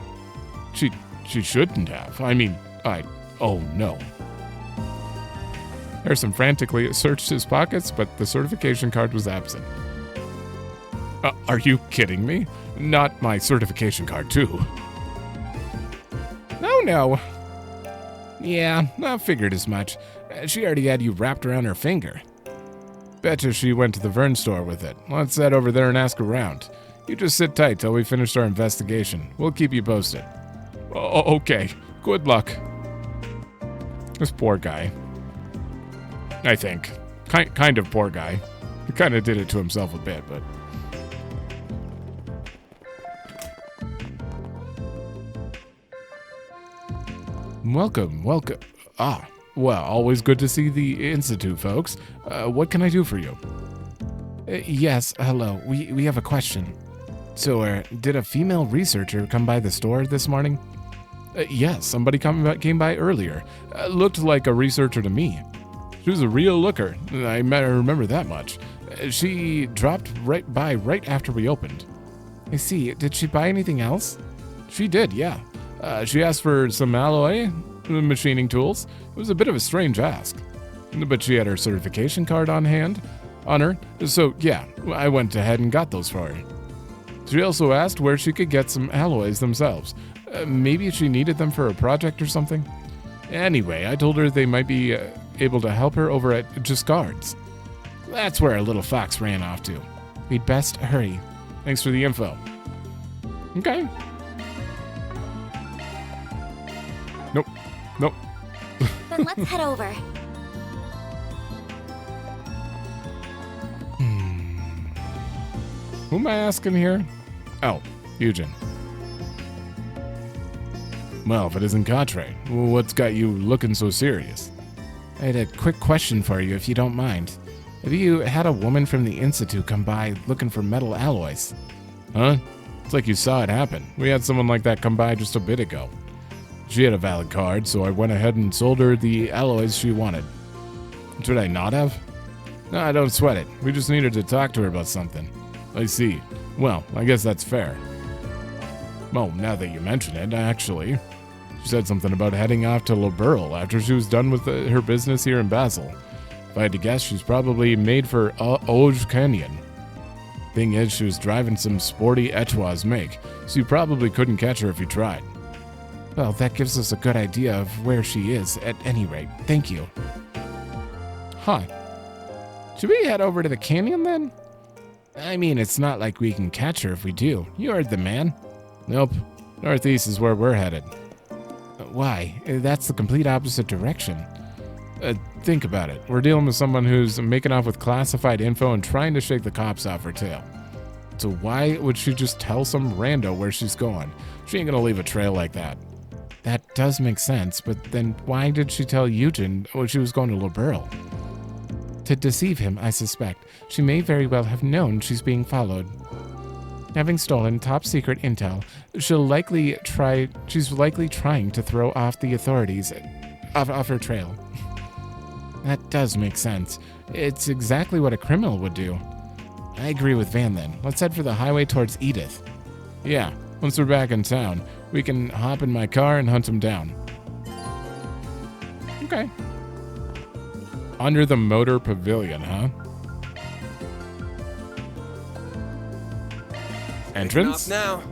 She shouldn't have. Oh no. Harrison frantically searched his pockets, but the certification card was absent. Are you kidding me? Not my certification card too. No. Yeah, I figured as much. She already had you wrapped around her finger. Betcha she went to the Vern store with it. Let's head over there and ask around. You just sit tight till we finish our investigation. We'll keep you posted. Okay. Good luck. This poor guy. I think. Kind of poor guy. He kind of did it to himself a bit, but... Welcome. Well, always good to see the Institute, folks. What can I do for you? Yes, hello. We have a question. So, did a female researcher come by the store this morning? Yes, somebody came by earlier. Looked like a researcher to me. She was a real looker. I remember that much. She dropped right after we opened. I see. Did she buy anything else? She did, yeah. She asked for some alloy, machining tools. It was a bit of a strange ask. But she had her certification card on her. So, yeah, I went ahead and got those for her. She also asked where she could get some alloys themselves. Maybe she needed them for a project or something. Anyway, I told her they might be able to help her over at Giscard's. That's where our little fox ran off to. We'd best hurry. Thanks for the info. Okay. Nope. Then let's head over. Who am I asking here? Oh, Eugen. Well, if it isn't Quatre, what's got you looking so serious? I had a quick question for you, if you don't mind. Have you had a woman from the Institute come by looking for metal alloys? Huh? It's like you saw it happen. We had someone like that come by just a bit ago. She had a valid card, so I went ahead and sold her the alloys she wanted. Should I not have? No, don't sweat it. We just needed to talk to her about something. I see. Well, I guess that's fair. Well, now that you mention it, actually. She said something about heading off to Loberl after she was done with her business here in Basel. If I had to guess, she's probably made for Auge Canyon. Thing is, she was driving some sporty Etchois make, so you probably couldn't catch her if you tried. Well, that gives us a good idea of where she is, at any rate. Thank you. Huh. Should we head over to the canyon then? I mean, it's not like we can catch her if we do. You heard the man. Nope. Northeast is where we're headed. Why? That's the complete opposite direction. Think about it. We're dealing with someone who's making off with classified info and trying to shake the cops off her tail. So why would she just tell some rando where she's going? She ain't gonna leave a trail like that. That does make sense, but then why did she tell Eugen she was going to Liberl? To deceive him, I suspect. She may very well have known she's being followed. Having stolen top-secret intel, she's likely trying to throw off the authorities off her trail. That does make sense. It's exactly what a criminal would do. I agree with Van then. Let's head for the highway towards Edith. Yeah, once we're back in town, we can hop in my car and hunt him down. Okay. Under the motor pavilion, huh? Entrance? Taking off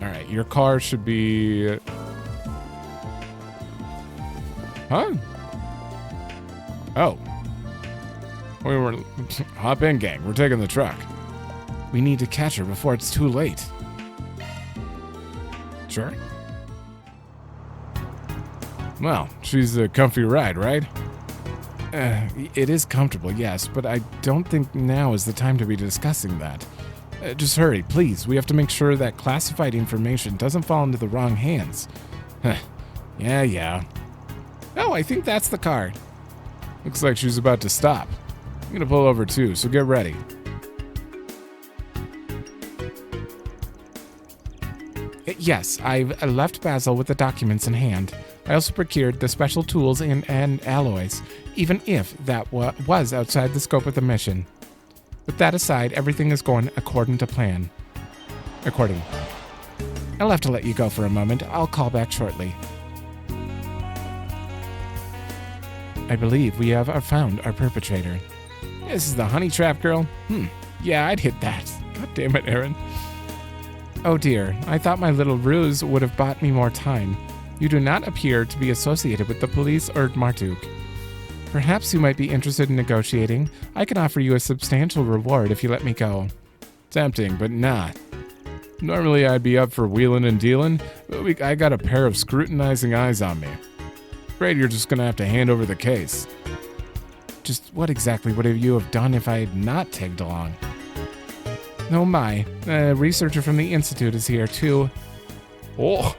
All right, your car should be... Huh? Oh. We were... Hop in, gang. We're taking the truck. We need to catch her before it's too late. Sure. Well, she's a comfy ride, right? It is comfortable, yes, but I don't think now is the time to be discussing that. Just hurry, please. We have to make sure that classified information doesn't fall into the wrong hands. Yeah. Oh, I think that's the car. Looks like she's about to stop. I'm gonna pull over too, so get ready. Yes, I've left Basel with the documents in hand. I also procured the special tools and alloys, even if that was outside the scope of the mission. With that aside, everything is going according to plan. I'll have to let you go for a moment. I'll call back shortly. I believe we have found our perpetrator. This is the honey trap girl? Yeah, I'd hit that. God damn it, Aaron. Oh dear, I thought my little ruse would have bought me more time. You do not appear to be associated with the police or Marduk. Perhaps you might be interested in negotiating. I can offer you a substantial reward if you let me go. Tempting, but not. Normally I'd be up for wheeling and dealing, but I got a pair of scrutinizing eyes on me. Afraid you're just gonna have to hand over the case. Just what exactly would you have done if I had not tagged along? Oh my, a researcher from the Institute is here too. Oh!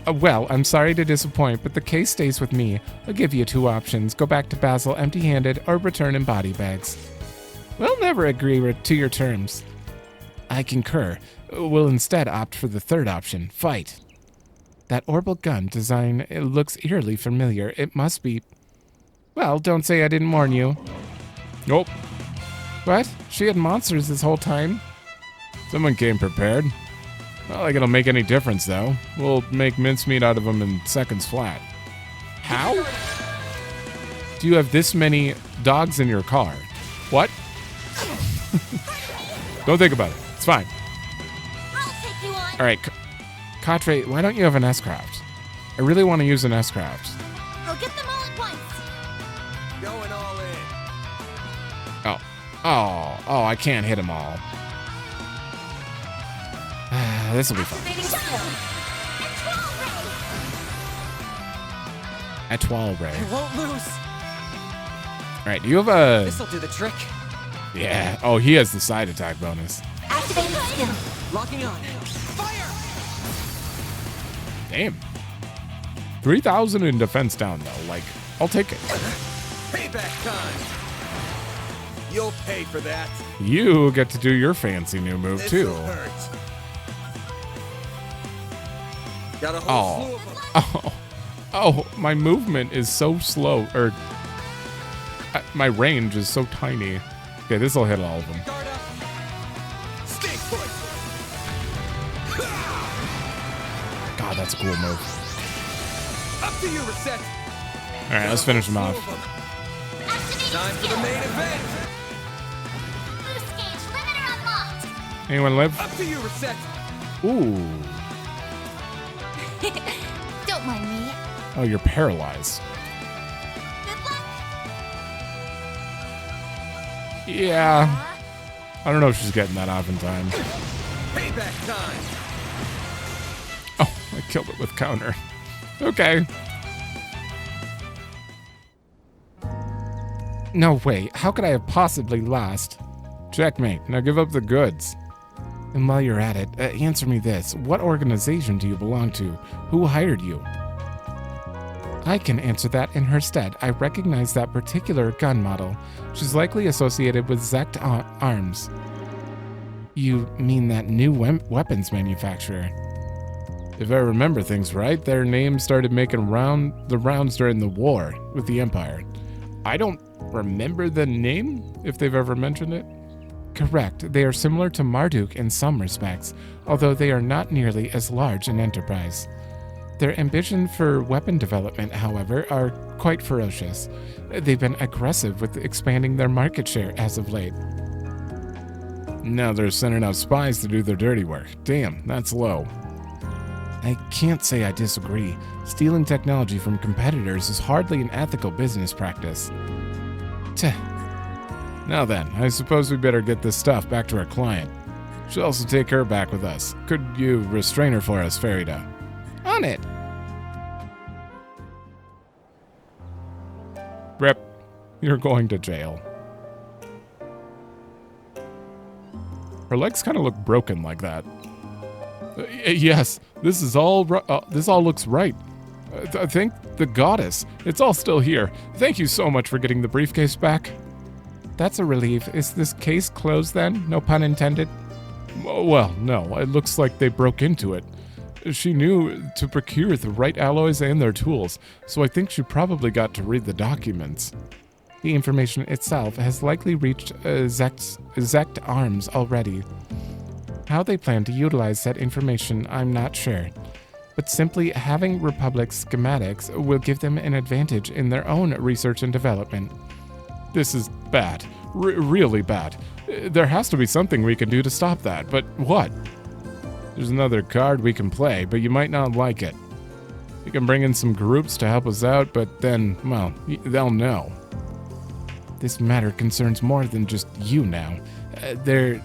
Well, I'm sorry to disappoint, but the case stays with me. I'll give you two options. Go back to Basel empty-handed or return in body bags. We'll never agree to your terms. I concur. We'll instead opt for the third option, fight. That orbital gun design looks eerily familiar. It must be... Well, don't say I didn't warn you. Nope. What? She had monsters this whole time? Someone came prepared. Not like it'll make any difference, though. We'll make mincemeat out of them in seconds flat. How? Do you have this many dogs in your car? What? Don't think about it. It's fine. I'll take you on. All right, Katre, why don't you have an S-Craft? I really want to use an S-Craft. I'll get them all at once. Going all in. Oh, I can't hit them all. This will be fun. Activating skill. Etoile Ray. I won't lose. All right, do you have a... This'll do the trick. Yeah. Oh, he has the side attack bonus. Activating skill. Locking on. Fire! Damn. 3,000 in defense down, though. Like, I'll take it. Payback time. You'll pay for that. You get to do your fancy new move, too. This'll hurt. Got a whole slew of them. Oh, my movement is so slow. Or, my range is so tiny. Okay, this will hit all of them. Guard up. Stay put. God, that's a cool move. Up to you, Reset. All right, let's finish them off. Time for the main event. Boost gauge limiter unlocked. Anyone live? Up to you, Reset. Ooh. Don't mind me. Oh, you're paralyzed. Good luck. Yeah. I don't know if she's getting that off in time. Payback time! Oh, I killed it with counter. Okay. No way. How could I have possibly lost? Checkmate. Now give up the goods. And while you're at it, answer me this. What organization do you belong to? Who hired you? I can answer that in her stead. I recognize that particular gun model. She's likely associated with Zect Arms. You mean that new weapons manufacturer? If I remember things right, their name started making the rounds during the war with the Empire. I don't remember the name, if they've ever mentioned it. Correct. They are similar to Marduk in some respects, although they are not nearly as large an enterprise. Their ambition for weapon development, however, are quite ferocious. They've been aggressive with expanding their market share as of late. Now they're sending out spies to do their dirty work. Damn, that's low. I can't say I disagree. Stealing technology from competitors is hardly an ethical business practice. Tch. Now then, I suppose we better get this stuff back to our client. She'll also take her back with us. Could you restrain her for us, Farida? On it! Rip, you're going to jail. Her legs kind of look broken like that. Yes, this all looks right. Thank the goddess. It's all still here. Thank you so much for getting the briefcase back. That's a relief. Is this case closed then? No pun intended? Well, no. It looks like they broke into it. She knew to procure the right alloys and their tools, so I think she probably got to read the documents. The information itself has likely reached Zect Arms already. How they plan to utilize that information, I'm not sure. But simply having Republic schematics will give them an advantage in their own research and development. This is bad. Really bad. There has to be something we can do to stop that, but what? There's another card we can play, but you might not like it. We can bring in some groups to help us out, but then, well, they'll know. This matter concerns more than just you now. There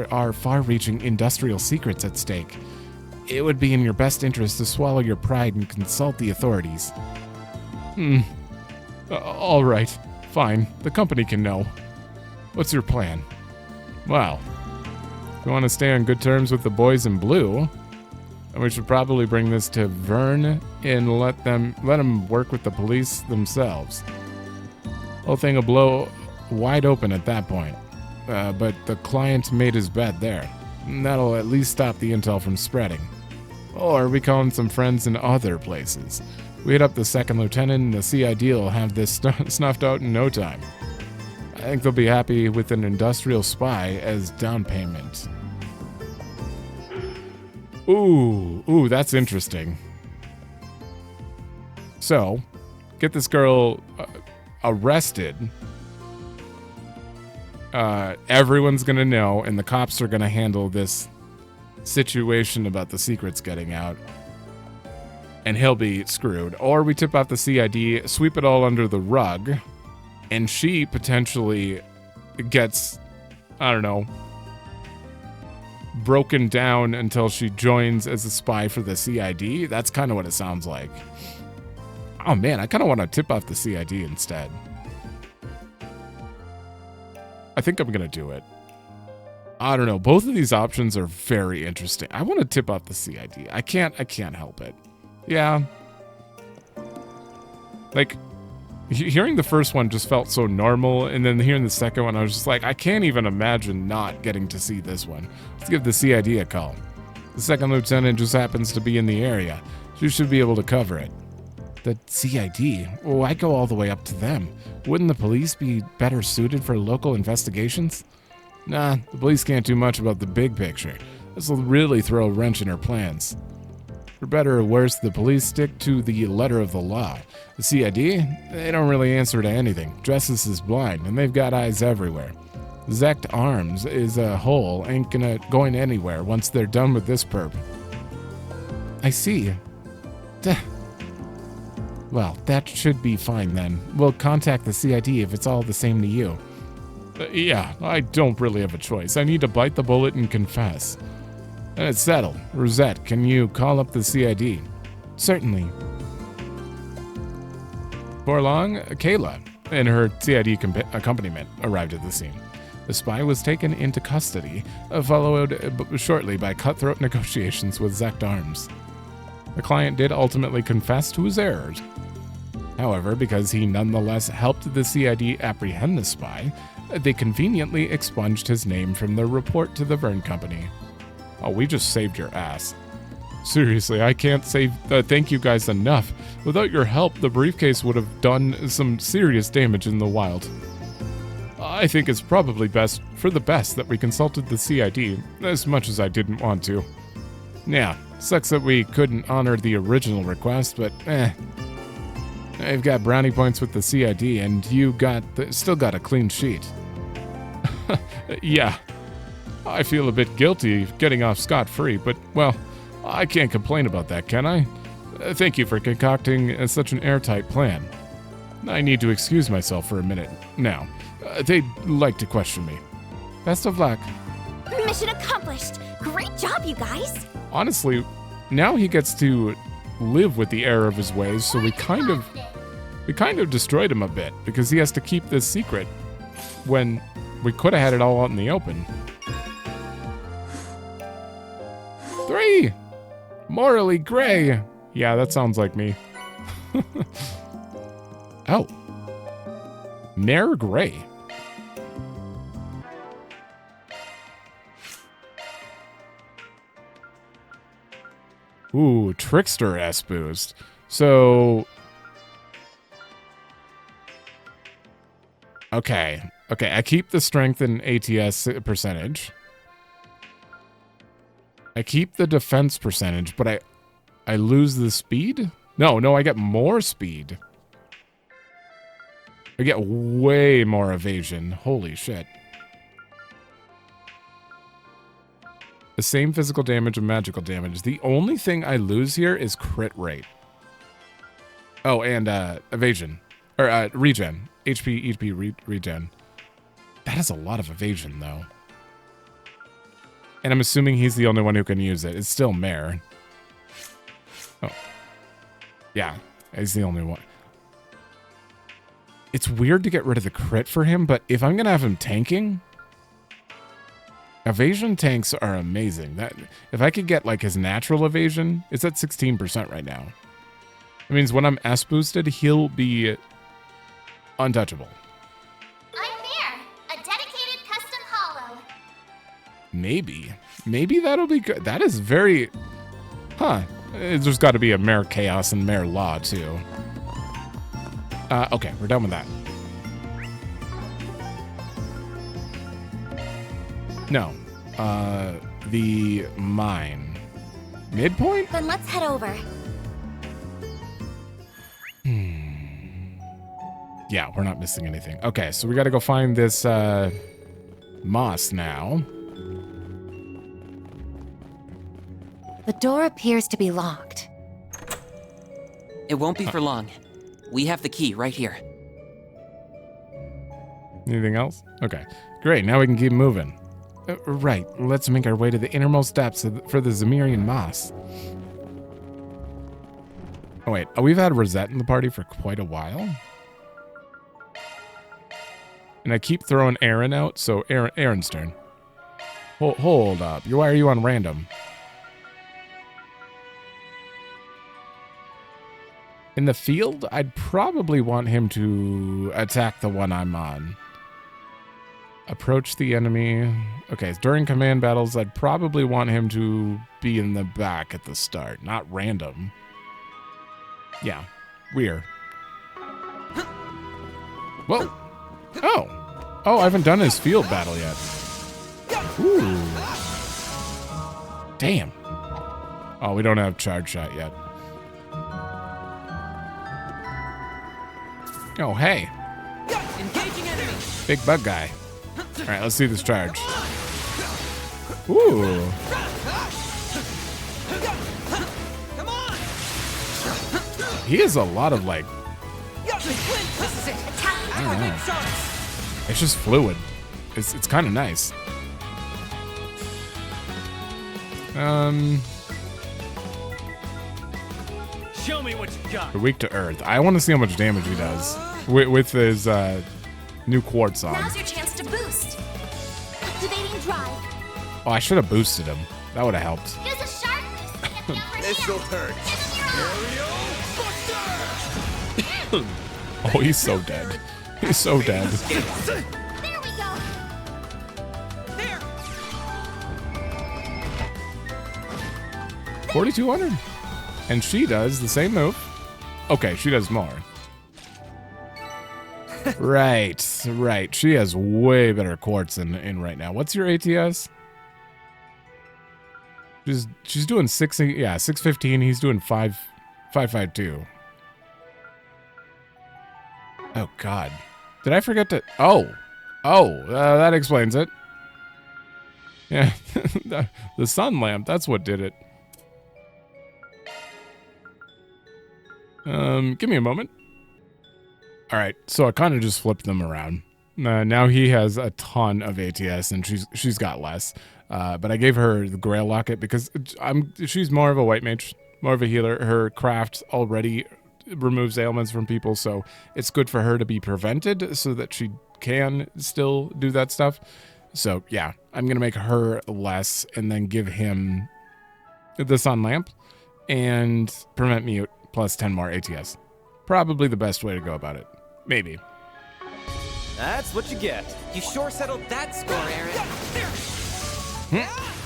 are far-reaching industrial secrets at stake. It would be in your best interest to swallow your pride and consult the authorities. All right. Fine. The company can know. What's your plan? Well, if you want to stay on good terms with the boys in blue, then we should probably bring this to Vern and let them work with the police themselves. Whole thing will blow wide open at that point. But the client made his bed there. That'll at least stop the intel from spreading. Or we call in some friends in other places. We hit up the second lieutenant and the CID will have this snuffed out in no time. I think they'll be happy with an industrial spy as down payment. Ooh, that's interesting. So, get this girl arrested. Everyone's gonna know, and the cops are gonna handle this situation about the secrets getting out. And he'll be screwed. Or we tip off the CID, sweep it all under the rug, and she potentially gets, I don't know, broken down until she joins as a spy for the CID. That's kind of what it sounds like. Oh man, I kind of want to tip off the CID instead. I think I'm going to do it. I don't know. Both of these options are very interesting. I want to tip off the CID. I can't help it. Yeah. Like, hearing the first one just felt so normal, and then hearing the second one, I was just like, I can't even imagine not getting to see this one. Let's give the CID a call. The second lieutenant just happens to be in the area. She should be able to cover it. The CID? Why go all the way up to them? Wouldn't the police be better suited for local investigations? Nah, the police can't do much about the big picture. This will really throw a wrench in her plans. For better or worse, the police stick to the letter of the law. The CID? They don't really answer to anything. Justice is blind, and they've got eyes everywhere. Zect Arms is a whole, ain't going anywhere once they're done with this perp. I see. Duh. Well, that should be fine then. We'll contact the CID if it's all the same to you. Yeah, I don't really have a choice. I need to bite the bullet and confess. And it's settled. Rosette, can you call up the CID? Certainly. Before long, Kayla and her CID accompaniment arrived at the scene. The spy was taken into custody, followed shortly by cutthroat negotiations with Zect Arms. The client did ultimately confess to his errors. However, because he nonetheless helped the CID apprehend the spy, they conveniently expunged his name from their report to the Vern Company. Oh, we just saved your ass. Seriously, I can't say thank you guys enough. Without your help, the briefcase would have done some serious damage in the wild. I think it's probably for the best that we consulted the CID, as much as I didn't want to. Yeah, sucks that we couldn't honor the original request, but I've got brownie points with the CID, and you still got a clean sheet. Yeah, I feel a bit guilty getting off scot-free, but, well, I can't complain about that, can I? Thank you for concocting such an airtight plan. I need to excuse myself for a minute now. They'd like to question me. Best of luck. Mission accomplished. Great job, you guys. Honestly, now he gets to live with the error of his ways, so we kind of destroyed him a bit, because he has to keep this secret when we could have had it all out in the open. 3! Morally gray! Yeah, that sounds like me. Oh. Mare Gray. Ooh, Trickster S boost. So... Okay, I keep the strength and ATS percentage. I keep the defense percentage, but I lose the speed? No, I get more speed. I get way more evasion. Holy shit. The same physical damage and magical damage. The only thing I lose here is crit rate. Oh, and evasion. Or regen. HP regen. That is a lot of evasion, though. And I'm assuming he's the only one who can use it. It's still Mare. Oh. Yeah, he's the only one. It's weird to get rid of the crit for him, but if I'm going to have him tanking... Evasion tanks are amazing. If I could get, like, his natural evasion, it's at 16% right now. That means when I'm S-boosted, he'll be untouchable. I'm Mare, a dedicated custom hollow. Maybe that'll be good. That is very... Huh. There's got to be a Mare Chaos and Mare Law, too. Okay, we're done with that. No. The mine. Midpoint? Then let's head over. Yeah, we're not missing anything. Okay, so we gotta go find this, moss now. The door appears to be locked. It won't be for long. We have the key right here. Anything else? Okay, great. Now we can keep moving. Right, let's make our way to the innermost depths for the Zemirian moss. Oh, wait. Oh, we've had Rosette in the party for quite a while. And I keep throwing Aaron out, so Aaron's turn. Hold up. Why are you on random? In the field, I'd probably want him to attack the one I'm on. Approach the enemy. Okay, during command battles, I'd probably want him to be in the back at the start, not random. Yeah, weird. Whoa. Oh, I haven't done his field battle yet. Ooh. Damn. Oh, we don't have charge shot yet. Oh, hey. Engaging enemy. Big bug guy. All right, let's see this charge. Ooh. Come on! He has a lot of, like, This is it. I don't know. It's just fluid. It's kind of nice. Show me what you got. We're weak to earth. I want to see how much damage he does with his new quartz on. Now's your chance to boost. Activating drive. Oh, I should have boosted him. That would have helped. Use a sharp boost to get the upper This'll hand. hurt. Give him your own. Oh, he's so dead. He's so dead. There we go. There. 4,200. And she does the same move. Okay, she does more. Right. She has way better quartz in right now. What's your ATS? She's doing 615. He's doing 552. Oh God, did I forget to? That explains it. Yeah, the sun lamp. That's what did it. Give me a moment. All right, so I kind of just flipped them around. Now he has a ton of ATS, and she's got less. But I gave her the Grail Locket because she's more of a white mage, more of a healer. Her craft already removes ailments from people, so it's good for her to be prevented so that she can still do that stuff. So yeah, I'm gonna make her less and then give him the sun lamp and prevent mute plus 10 more ATS. Probably the best way to go about it. Maybe. That's what you get. You sure settled that score, Aaron.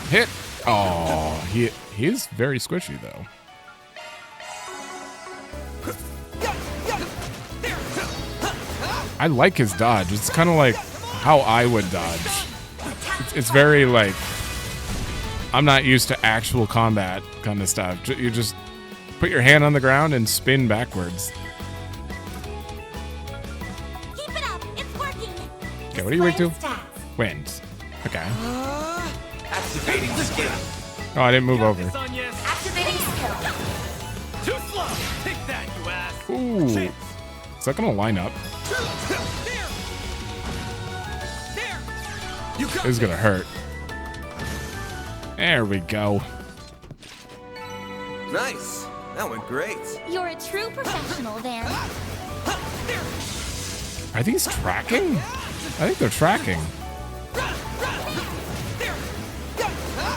Hit. Oh, he is very squishy though. I like his dodge. It's kind of like how I would dodge. It's very like, I'm not used to actual combat kind of stuff. You just put your hand on the ground and spin backwards. Keep it up. It's working. Okay, what are you weak to? Stats. Wind. Okay. Activating skill. Oh, I didn't move over. This on yes. Activating skill. Too slow. Take that, you ass. Ooh. Is that gonna line up? There. This is gonna hurt. There we go. Nice. That went great. You're a true professional, Van. Are these tracking? I think they're tracking.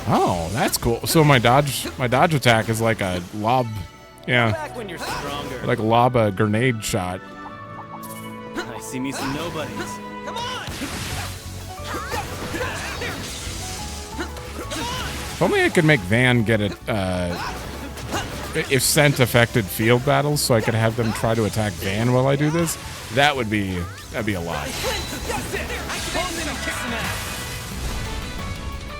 Oh, that's cool. So my dodge attack is like a lob, yeah, Back when you're stronger. like lob a grenade shot. I see me some nobodies. Come on. If only I could make Van get it, if scent affected field battles, so I could have them try to attack Van while I do this. That'd be a lot.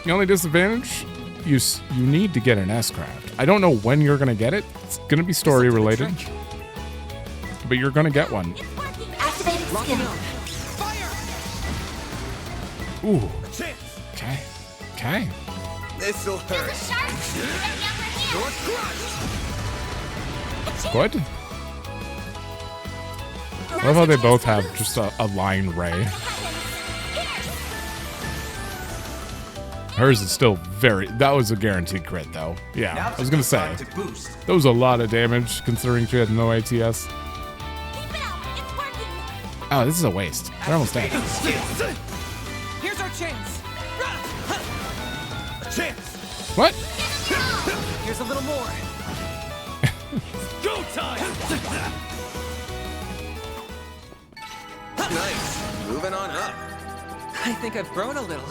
The only disadvantage, you need to get an S-Craft. I don't know when you're gonna get it. It's gonna be story related, but you're gonna get one. Activating skill. Ooh. Okay. This'll Use a hurt. sharp boost to get the upper hand. Good. I love how they both have just a line ray. Hers is still that was a guaranteed crit though. Yeah, I was gonna say. To boost. That was a lot of damage considering she had no ATS. Keep it up. It's working. Oh, this is a waste. They're almost dead. Here's our chance. A chance. What? Here's a little more. Go time. Nice. Moving on up. I think I've grown a little.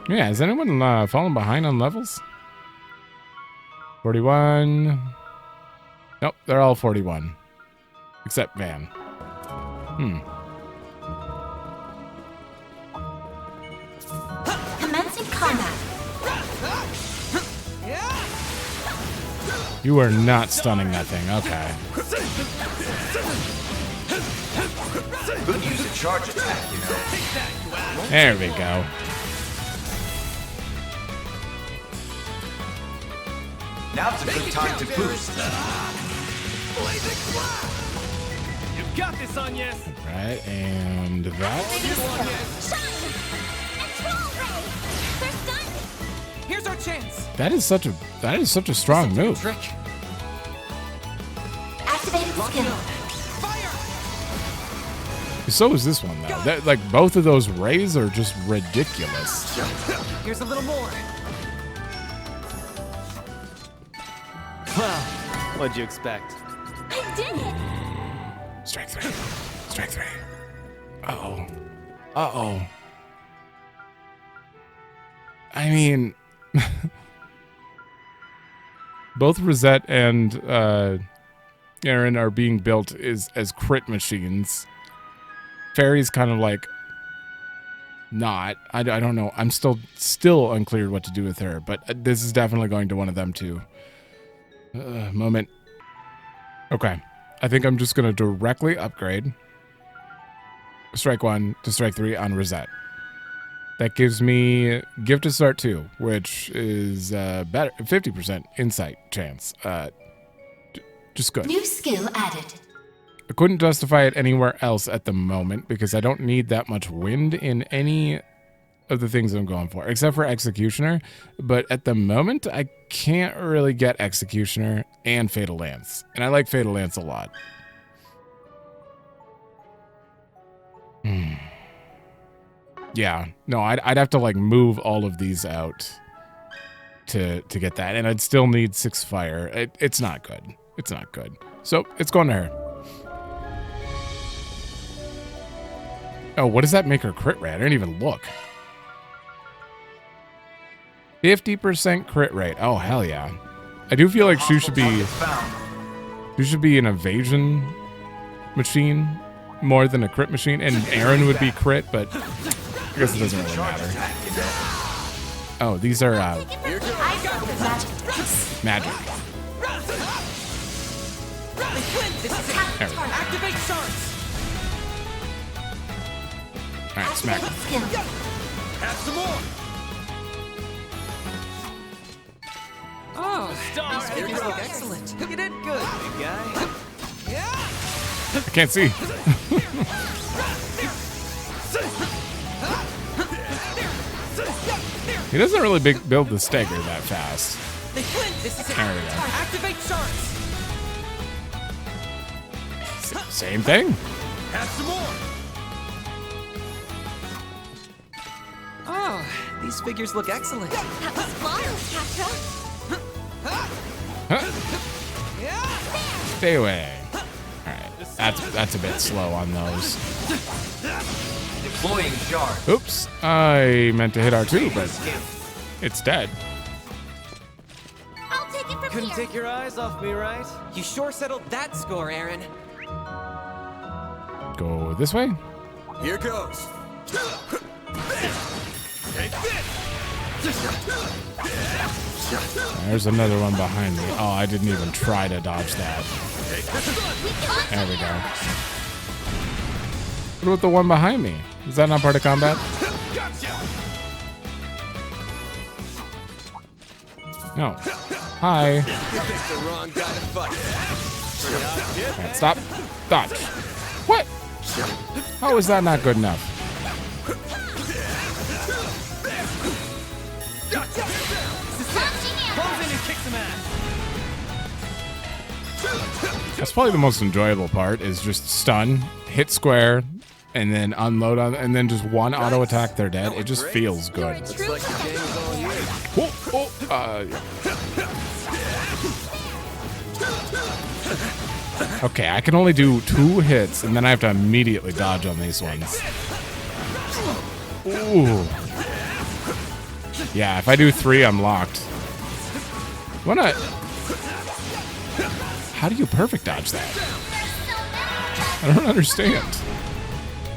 Yeah, has anyone fallen behind on levels? 41. Nope, they're all 41. Except Van. Commencing combat. You are not stunning that thing. Okay. Could use a charge attack, you know. There we go. Now's a good time to boost. Got this, Agnes. Right, and that. Shine! And Troll Ray! They're stunned! Here's our chance. That is such a strong move. Trick. Activating skill. Fire. So is this one though. That, like both of those rays are just ridiculous. Here's a little more. Well, what'd you expect? I did it! Strike 3. Strike 3. Uh-oh. Uh-oh. I mean, both Rosette and Aaron are being built as crit machines. Fairy's kind of like not. I don't know. I'm still unclear what to do with her, but this is definitely going to one of them too. Moment. Okay. I think I'm just going to directly upgrade Strike 1 to Strike 3 on Rosette. That gives me Gift of Start 2, which is better, 50% insight chance. Just good. New skill added. I couldn't justify it anywhere else at the moment because I don't need that much wind in any of the things I'm going for, except for Executioner. But at the moment, I can't really get Executioner and Fatal Lance. And I like Fatal Lance a lot. Yeah, no, I'd have to like move all of these out to get that. And I'd still need 6 fire. It's not good. It's not good. So it's going to her. Oh, what does that make her crit rate? I didn't even look. 50% crit rate. Oh, hell yeah. I do feel like she should be an evasion machine more than a crit machine. And Aaron would be crit, but I guess it doesn't really matter. Oh, these are magic. There we go. Activate shards. All right, smack him. Have some more. Oh, these figures look excellent. You did good, big guy. I can't see. He doesn't really build the stagger that fast. This is it. There we go. Activate shards. Same thing. Have some more. Oh, these figures look excellent. That was flawless, Catra. Stay away. All right, that's a bit slow on those. Deploying shard. Oops, I meant to hit R2, but it's dead. I'll take it from Couldn't here. take your eyes off me, right? You sure settled that score, Aaron. Go this way. Here goes. There's another one behind me. Oh, I didn't even try to dodge that. There we go. What about the one behind me? Is that not part of combat? No. Hi. The wrong guy to fight. Right, stop. Dodge. What? How is that not good enough? Close in and kick some ass. That's probably the most enjoyable part is just stun, hit square, and then unload on, and then just one auto attack, they're dead. It just feels good. Looks like the game is all you. Okay, I can only do 2 hits, and then I have to immediately dodge on these ones. Ooh. Yeah, if I do 3, I'm locked. How do you perfect dodge that? I don't understand.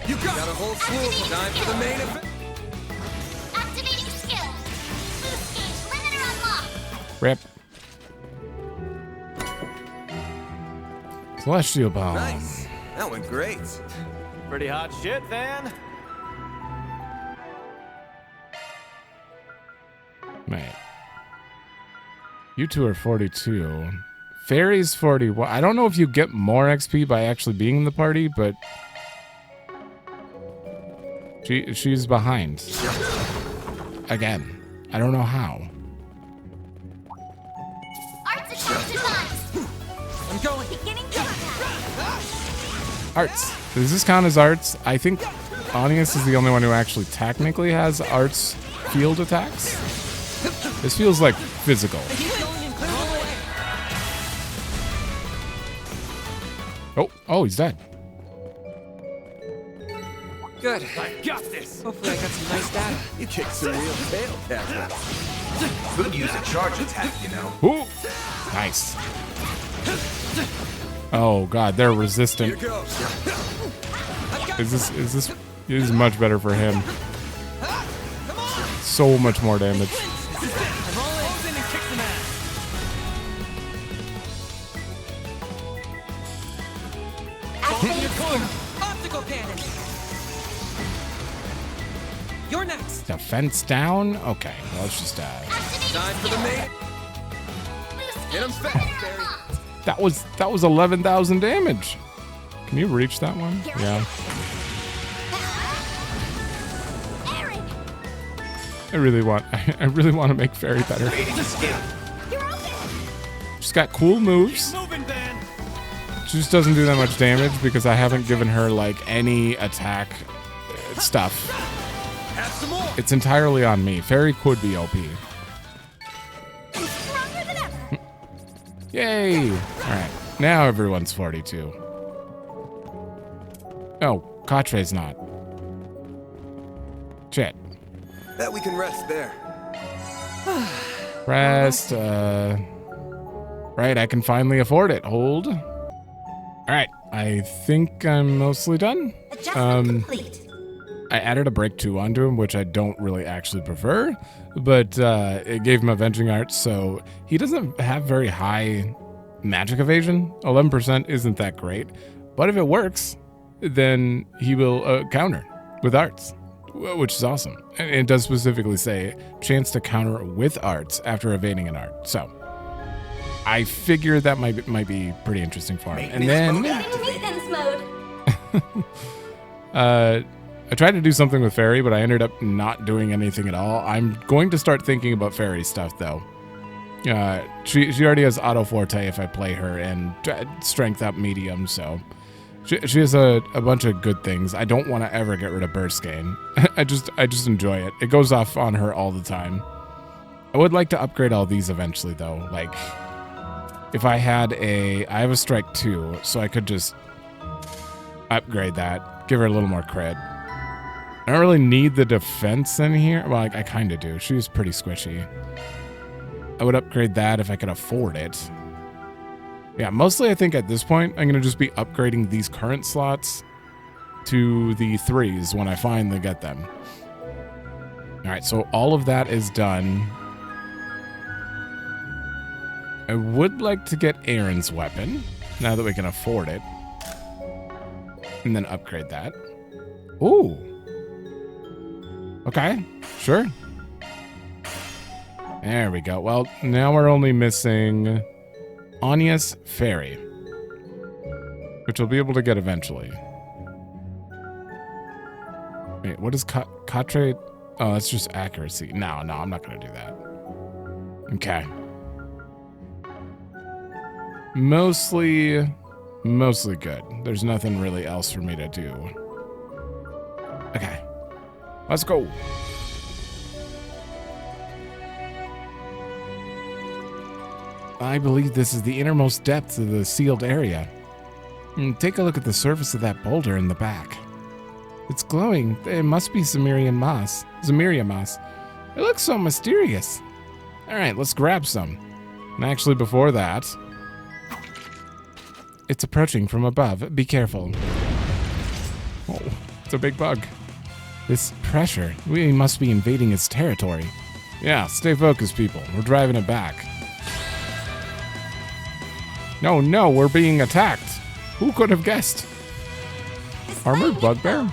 You got a whole swoop. Time for the main event. Activating skill. Boost gauge limiter unlocked. Rip. Celestial Bomb. Nice. That went great. Pretty hot shit, Van. Mate. You two are 42. Fairy's 40. Well, I don't know if you get more XP by actually being in the party, but she's behind. Again, I don't know how. Arts attack design. I'm going. Beginning combat. Arts. Does this count as arts? I think Onius is the only one who actually technically has arts field attacks. This feels like physical. Oh, he's dead. Good. I got this. Hopefully I got some nice data. You kicked some real tail, Captain. Could use a charge attack, you know. Ooh. Nice. Oh god, they're resistant. This is much better for him. So much more damage. Optical cannon. You're next. Defense down? Okay, well, let's just die. Time for the main. Hit him fast, Barry. That was 11,000 damage. Can you reach that one? Yeah. I really want to make Fairy better. She's got cool moves. She just doesn't do that much damage because I haven't given her like any attack stuff. It's entirely on me. Fairy could be OP. Yay! Alright, now everyone's 42. Oh, Katre's not. Shit. Bet we can rest there. Rest, right, I can finally afford it. Hold. Alright, I think I'm mostly done. Adjustment complete. I added a break 2 onto him, which I don't really actually prefer, but it gave him Avenging Arts, so he doesn't have very high magic evasion. 11% isn't that great, but if it works, then he will counter with arts, which is awesome. And it does specifically say chance to counter with arts after evading an art, so I figure that might be pretty interesting for him. And then I tried to do something with Fairy, but I ended up not doing anything at all. I'm going to start thinking about Fairy stuff, though. She already has Auto Forte if I play her, and Strength up medium, so she has a bunch of good things. I don't want to ever get rid of Burst Gain. I just enjoy it. It goes off on her all the time. I would like to upgrade all these eventually, though. Like, if I have a Strike 2, so I could just upgrade that, give her a little more cred. I don't really need the defense in here. Well, I kind of do. She's pretty squishy. I would upgrade that if I could afford it. Yeah, mostly I think at this point, I'm going to just be upgrading these current slots to the 3s when I finally get them. All right, so all of that is done. I would like to get Aaron's weapon, now that we can afford it. And then upgrade that. Ooh. Okay, sure. There we go. Well, now we're only missing Onius Fairy, which we'll be able to get eventually. Wait, what is Katre? Oh, that's just accuracy. No, I'm not going to do that. Okay. Mostly good. There's nothing really else for me to do. Okay. Let's go. I believe this is the innermost depths of the sealed area. Take a look at the surface of that boulder in the back. It's glowing. It must be Zemirian moss. It looks so mysterious. All right, let's grab some. And actually, before that, it's approaching from above. Be careful. Oh, it's a big bug. This pressure, we must be invading its territory. Yeah, stay focused, people. We're driving it back. No, we're being attacked. Who could have guessed? Armored bugbear?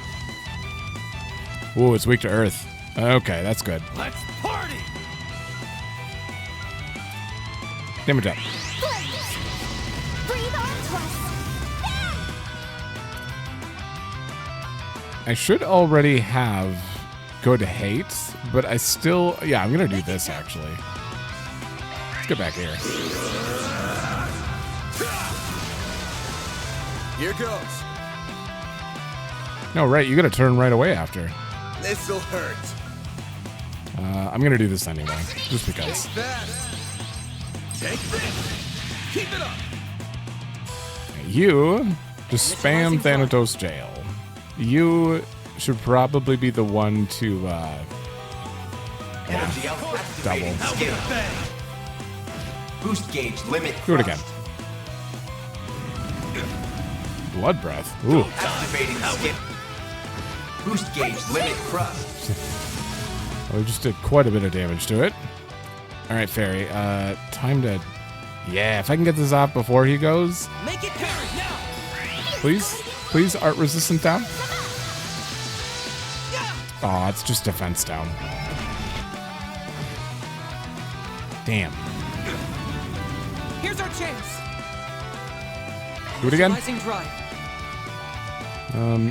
Ooh, it's weak to earth. Okay, that's good. Let's party! Damage up. I should already have good hate, but I still... Yeah, I'm going to do this, actually. Let's get back here. Here goes. No, right, you got to turn right away after. This'll hurt. I'm going to do this anyway, just because. That. Take this. Keep it up. You just spam Thanatos Jail. You should probably be the one to, Energy out. Activating double. skill. Boost gauge limit. Do it again. Blood breath. Ooh. Activating skill. Boost gauge limit crust. Well, we just did quite a bit of damage to it. All right, Fairy. Time to... Yeah, if I can get this off before he goes. Make it parry now. Please, art resistant down. Oh, it's just defense down. Damn. Here's our chance. Do it again. Rising drive.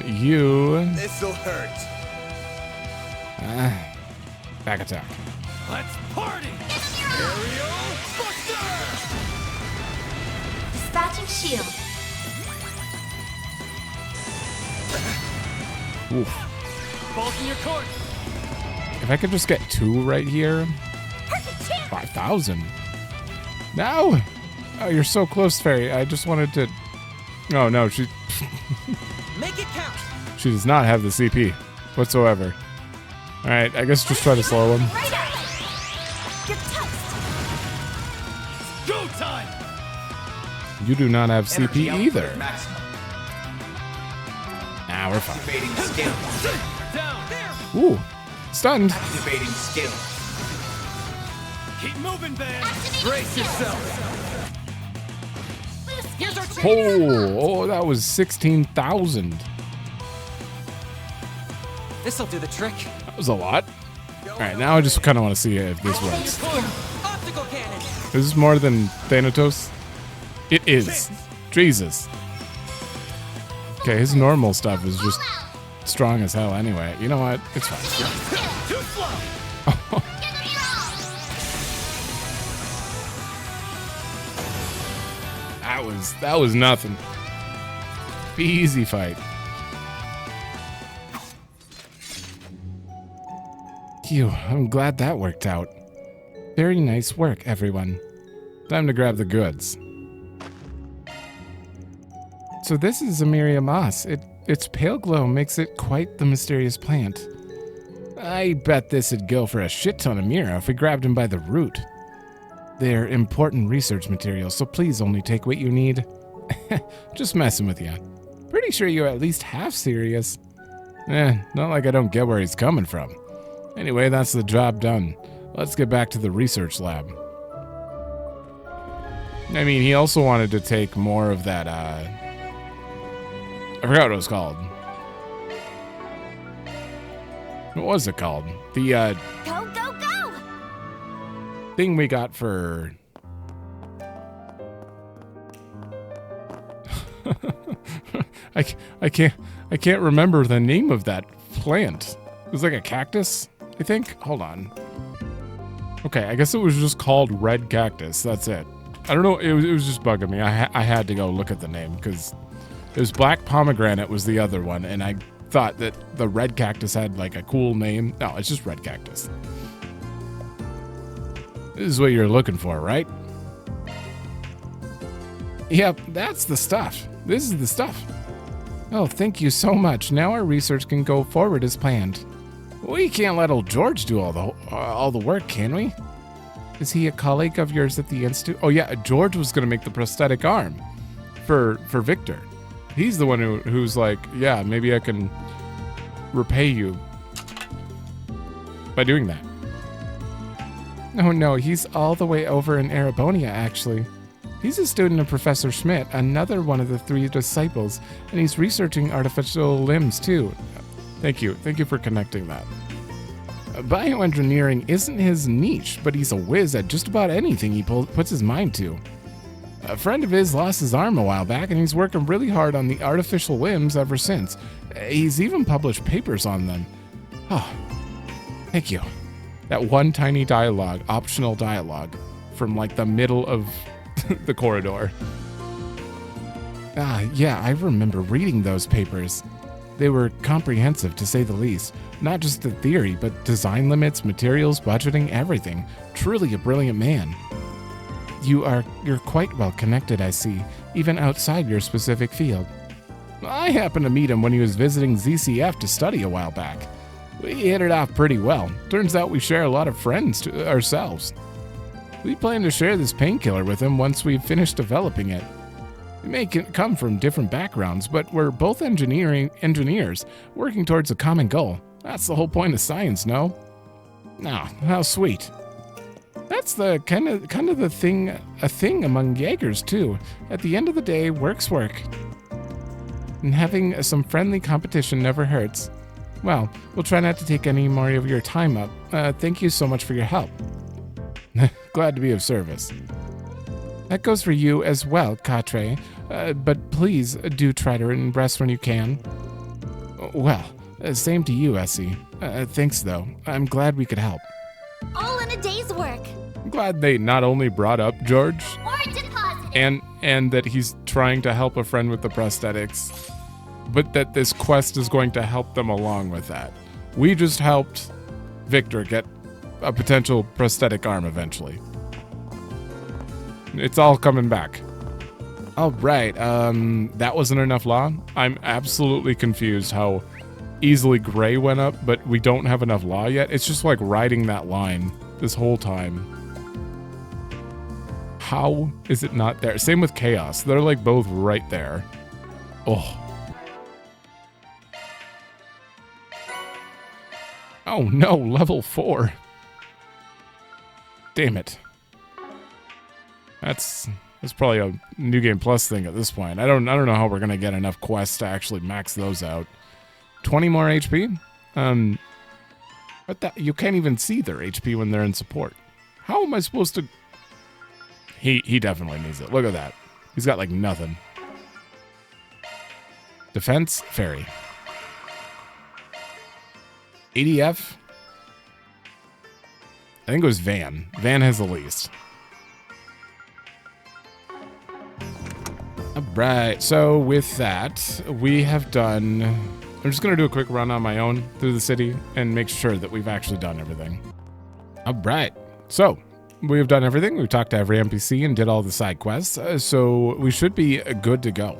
You... This'll hurt. Back attack. Let's party. Dispatching shield. Oof. Balls in your court. If I could just get 2 right here. 5,000. No! Oh, you're so close, Fairy. I just wanted to... Oh, no, she... Make it count. She does not have the CP whatsoever. Alright, I guess just try to slow him. Go time. You do not have Energy CP output either. maximum. Nah, we're fine. Activating skill. Down there. Ooh, stunned. Activating skill. Keep moving, Van. Brace yourself. Here's our chance. Oh, that was 16,000. This'll do the trick. That was a lot. Alright, now I just kind of want to see if this works. Optical cannon. Is this more than Thanatos? It is. Jesus. Okay, his normal stuff is just strong as hell anyway. You know what? It's fine. Too slow. That was nothing. Easy fight. Phew, I'm glad that worked out. Very nice work, everyone. Time to grab the goods. So this is Emiria moss. Its pale glow makes it quite the mysterious plant. I bet this would go for a shit ton of Mira if we grabbed him by the root. They're important research materials, so please only take what you need. Just messing with you. Pretty sure you're at least half serious. Not like I don't get where he's coming from. Anyway, that's the job done. Let's get back to the research lab. I mean, he also wanted to take more of that, I forgot what it was called. What was it called? The, Go, go, go! thing we got for... I can't remember the name of that plant. It was like a cactus, I think. Hold on. Okay, I guess it was just called red cactus. That's it. I don't know. It was just bugging me. I had to go look at the name because it was black pomegranate was the other one, and I thought that the red cactus had like a cool name. No, it's just red cactus. This is what you're looking for, right? Yep, that's the stuff. This is the stuff. Oh, thank you so much. Now our research can go forward as planned. We can't let old George do all the work, can we? Is he a colleague of yours at the institute? Oh yeah, George was gonna make the prosthetic arm for Victor. He's the one who's like, yeah, maybe I can repay you by doing that. No, he's all the way over in Arabonia, actually. He's a student of Professor Schmidt, another one of the 3 disciples, and he's researching artificial limbs, too. Thank you for connecting that. Bioengineering isn't his niche, but he's a whiz at just about anything he puts his mind to. A friend of his lost his arm a while back, and he's working really hard on the artificial limbs ever since. He's even published papers on them. Oh, thank you. That one tiny dialogue, optional dialogue, from like the middle of the corridor. Yeah, I remember reading those papers. They were comprehensive, to say the least. Not just the theory, but design limits, materials, budgeting, everything. Truly a brilliant man. You're quite well connected, I see, even outside your specific field. I happened to meet him when he was visiting ZCF to study a while back. We hit it off pretty well. Turns out we share a lot of friends to ourselves. We plan to share this painkiller with him once we've finished developing it. We may come from different backgrounds, but we're both engineers working towards a common goal. That's the whole point of science, no? Ah, how sweet. That's the kind of the thing, a thing among Jaegers too. At the end of the day, work's work. And having some friendly competition never hurts. Well, we'll try not to take any more of your time up. Thank you so much for your help. Glad to be of service. That goes for you as well, Katre. But please do try to rest when you can. Well, same to you, Essie. Thanks, though. I'm glad we could help. All in a day's work. I'm glad they not only brought up George, Or deposited. and that he's trying to help a friend with the prosthetics, but that this quest is going to help them along with that. We just helped Victor get a potential prosthetic arm eventually. It's all coming back. All right, that wasn't enough law. I'm absolutely confused how easily gray went up, but we don't have enough law yet. It's just like riding that line this whole time. How is it not there? Same with chaos. They're like both right there. Oh. Oh no, level 4. Damn it. That's probably a New Game Plus thing at this point. I don't know how we're gonna get enough quests to actually max those out. 20 more HP? But that you can't even see their HP when they're in support. How am I supposed to? He definitely needs it. Look at that. He's got like nothing. Defense, fairy. ADF? I think it was Van. Van has the least. Alright, so with that, we have done... I'm just going to do a quick run on my own through the city and make sure that we've actually done everything. Alright, so we've done everything. We've talked to every NPC and did all the side quests, so we should be good to go.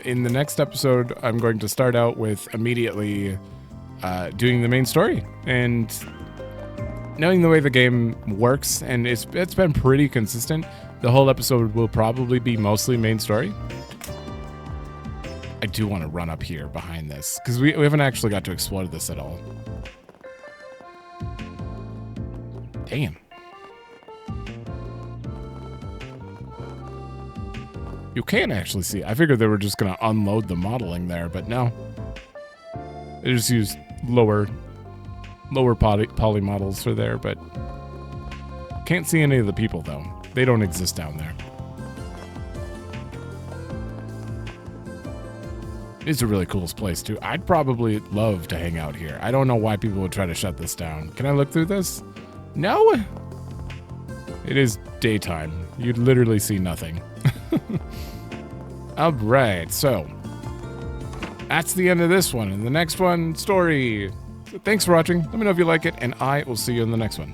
In the next episode, I'm going to start out with immediately doing the main story. And knowing the way the game works, and it's been pretty consistent, the whole episode will probably be mostly main story. I do want to run up here behind this, because we haven't actually got to explore this at all. Damn. You can actually see. I figured they were just going to unload the modeling there, but no. They just used lower poly models for there, but can't see any of the people, though. They don't exist down there. It's a really cool place, too. I'd probably love to hang out here. I don't know why people would try to shut this down. Can I look through this? No? It is daytime. You'd literally see nothing. Alright, so that's the end of this one. And the next one, story. So thanks for watching. Let me know if you like it, and I will see you in the next one.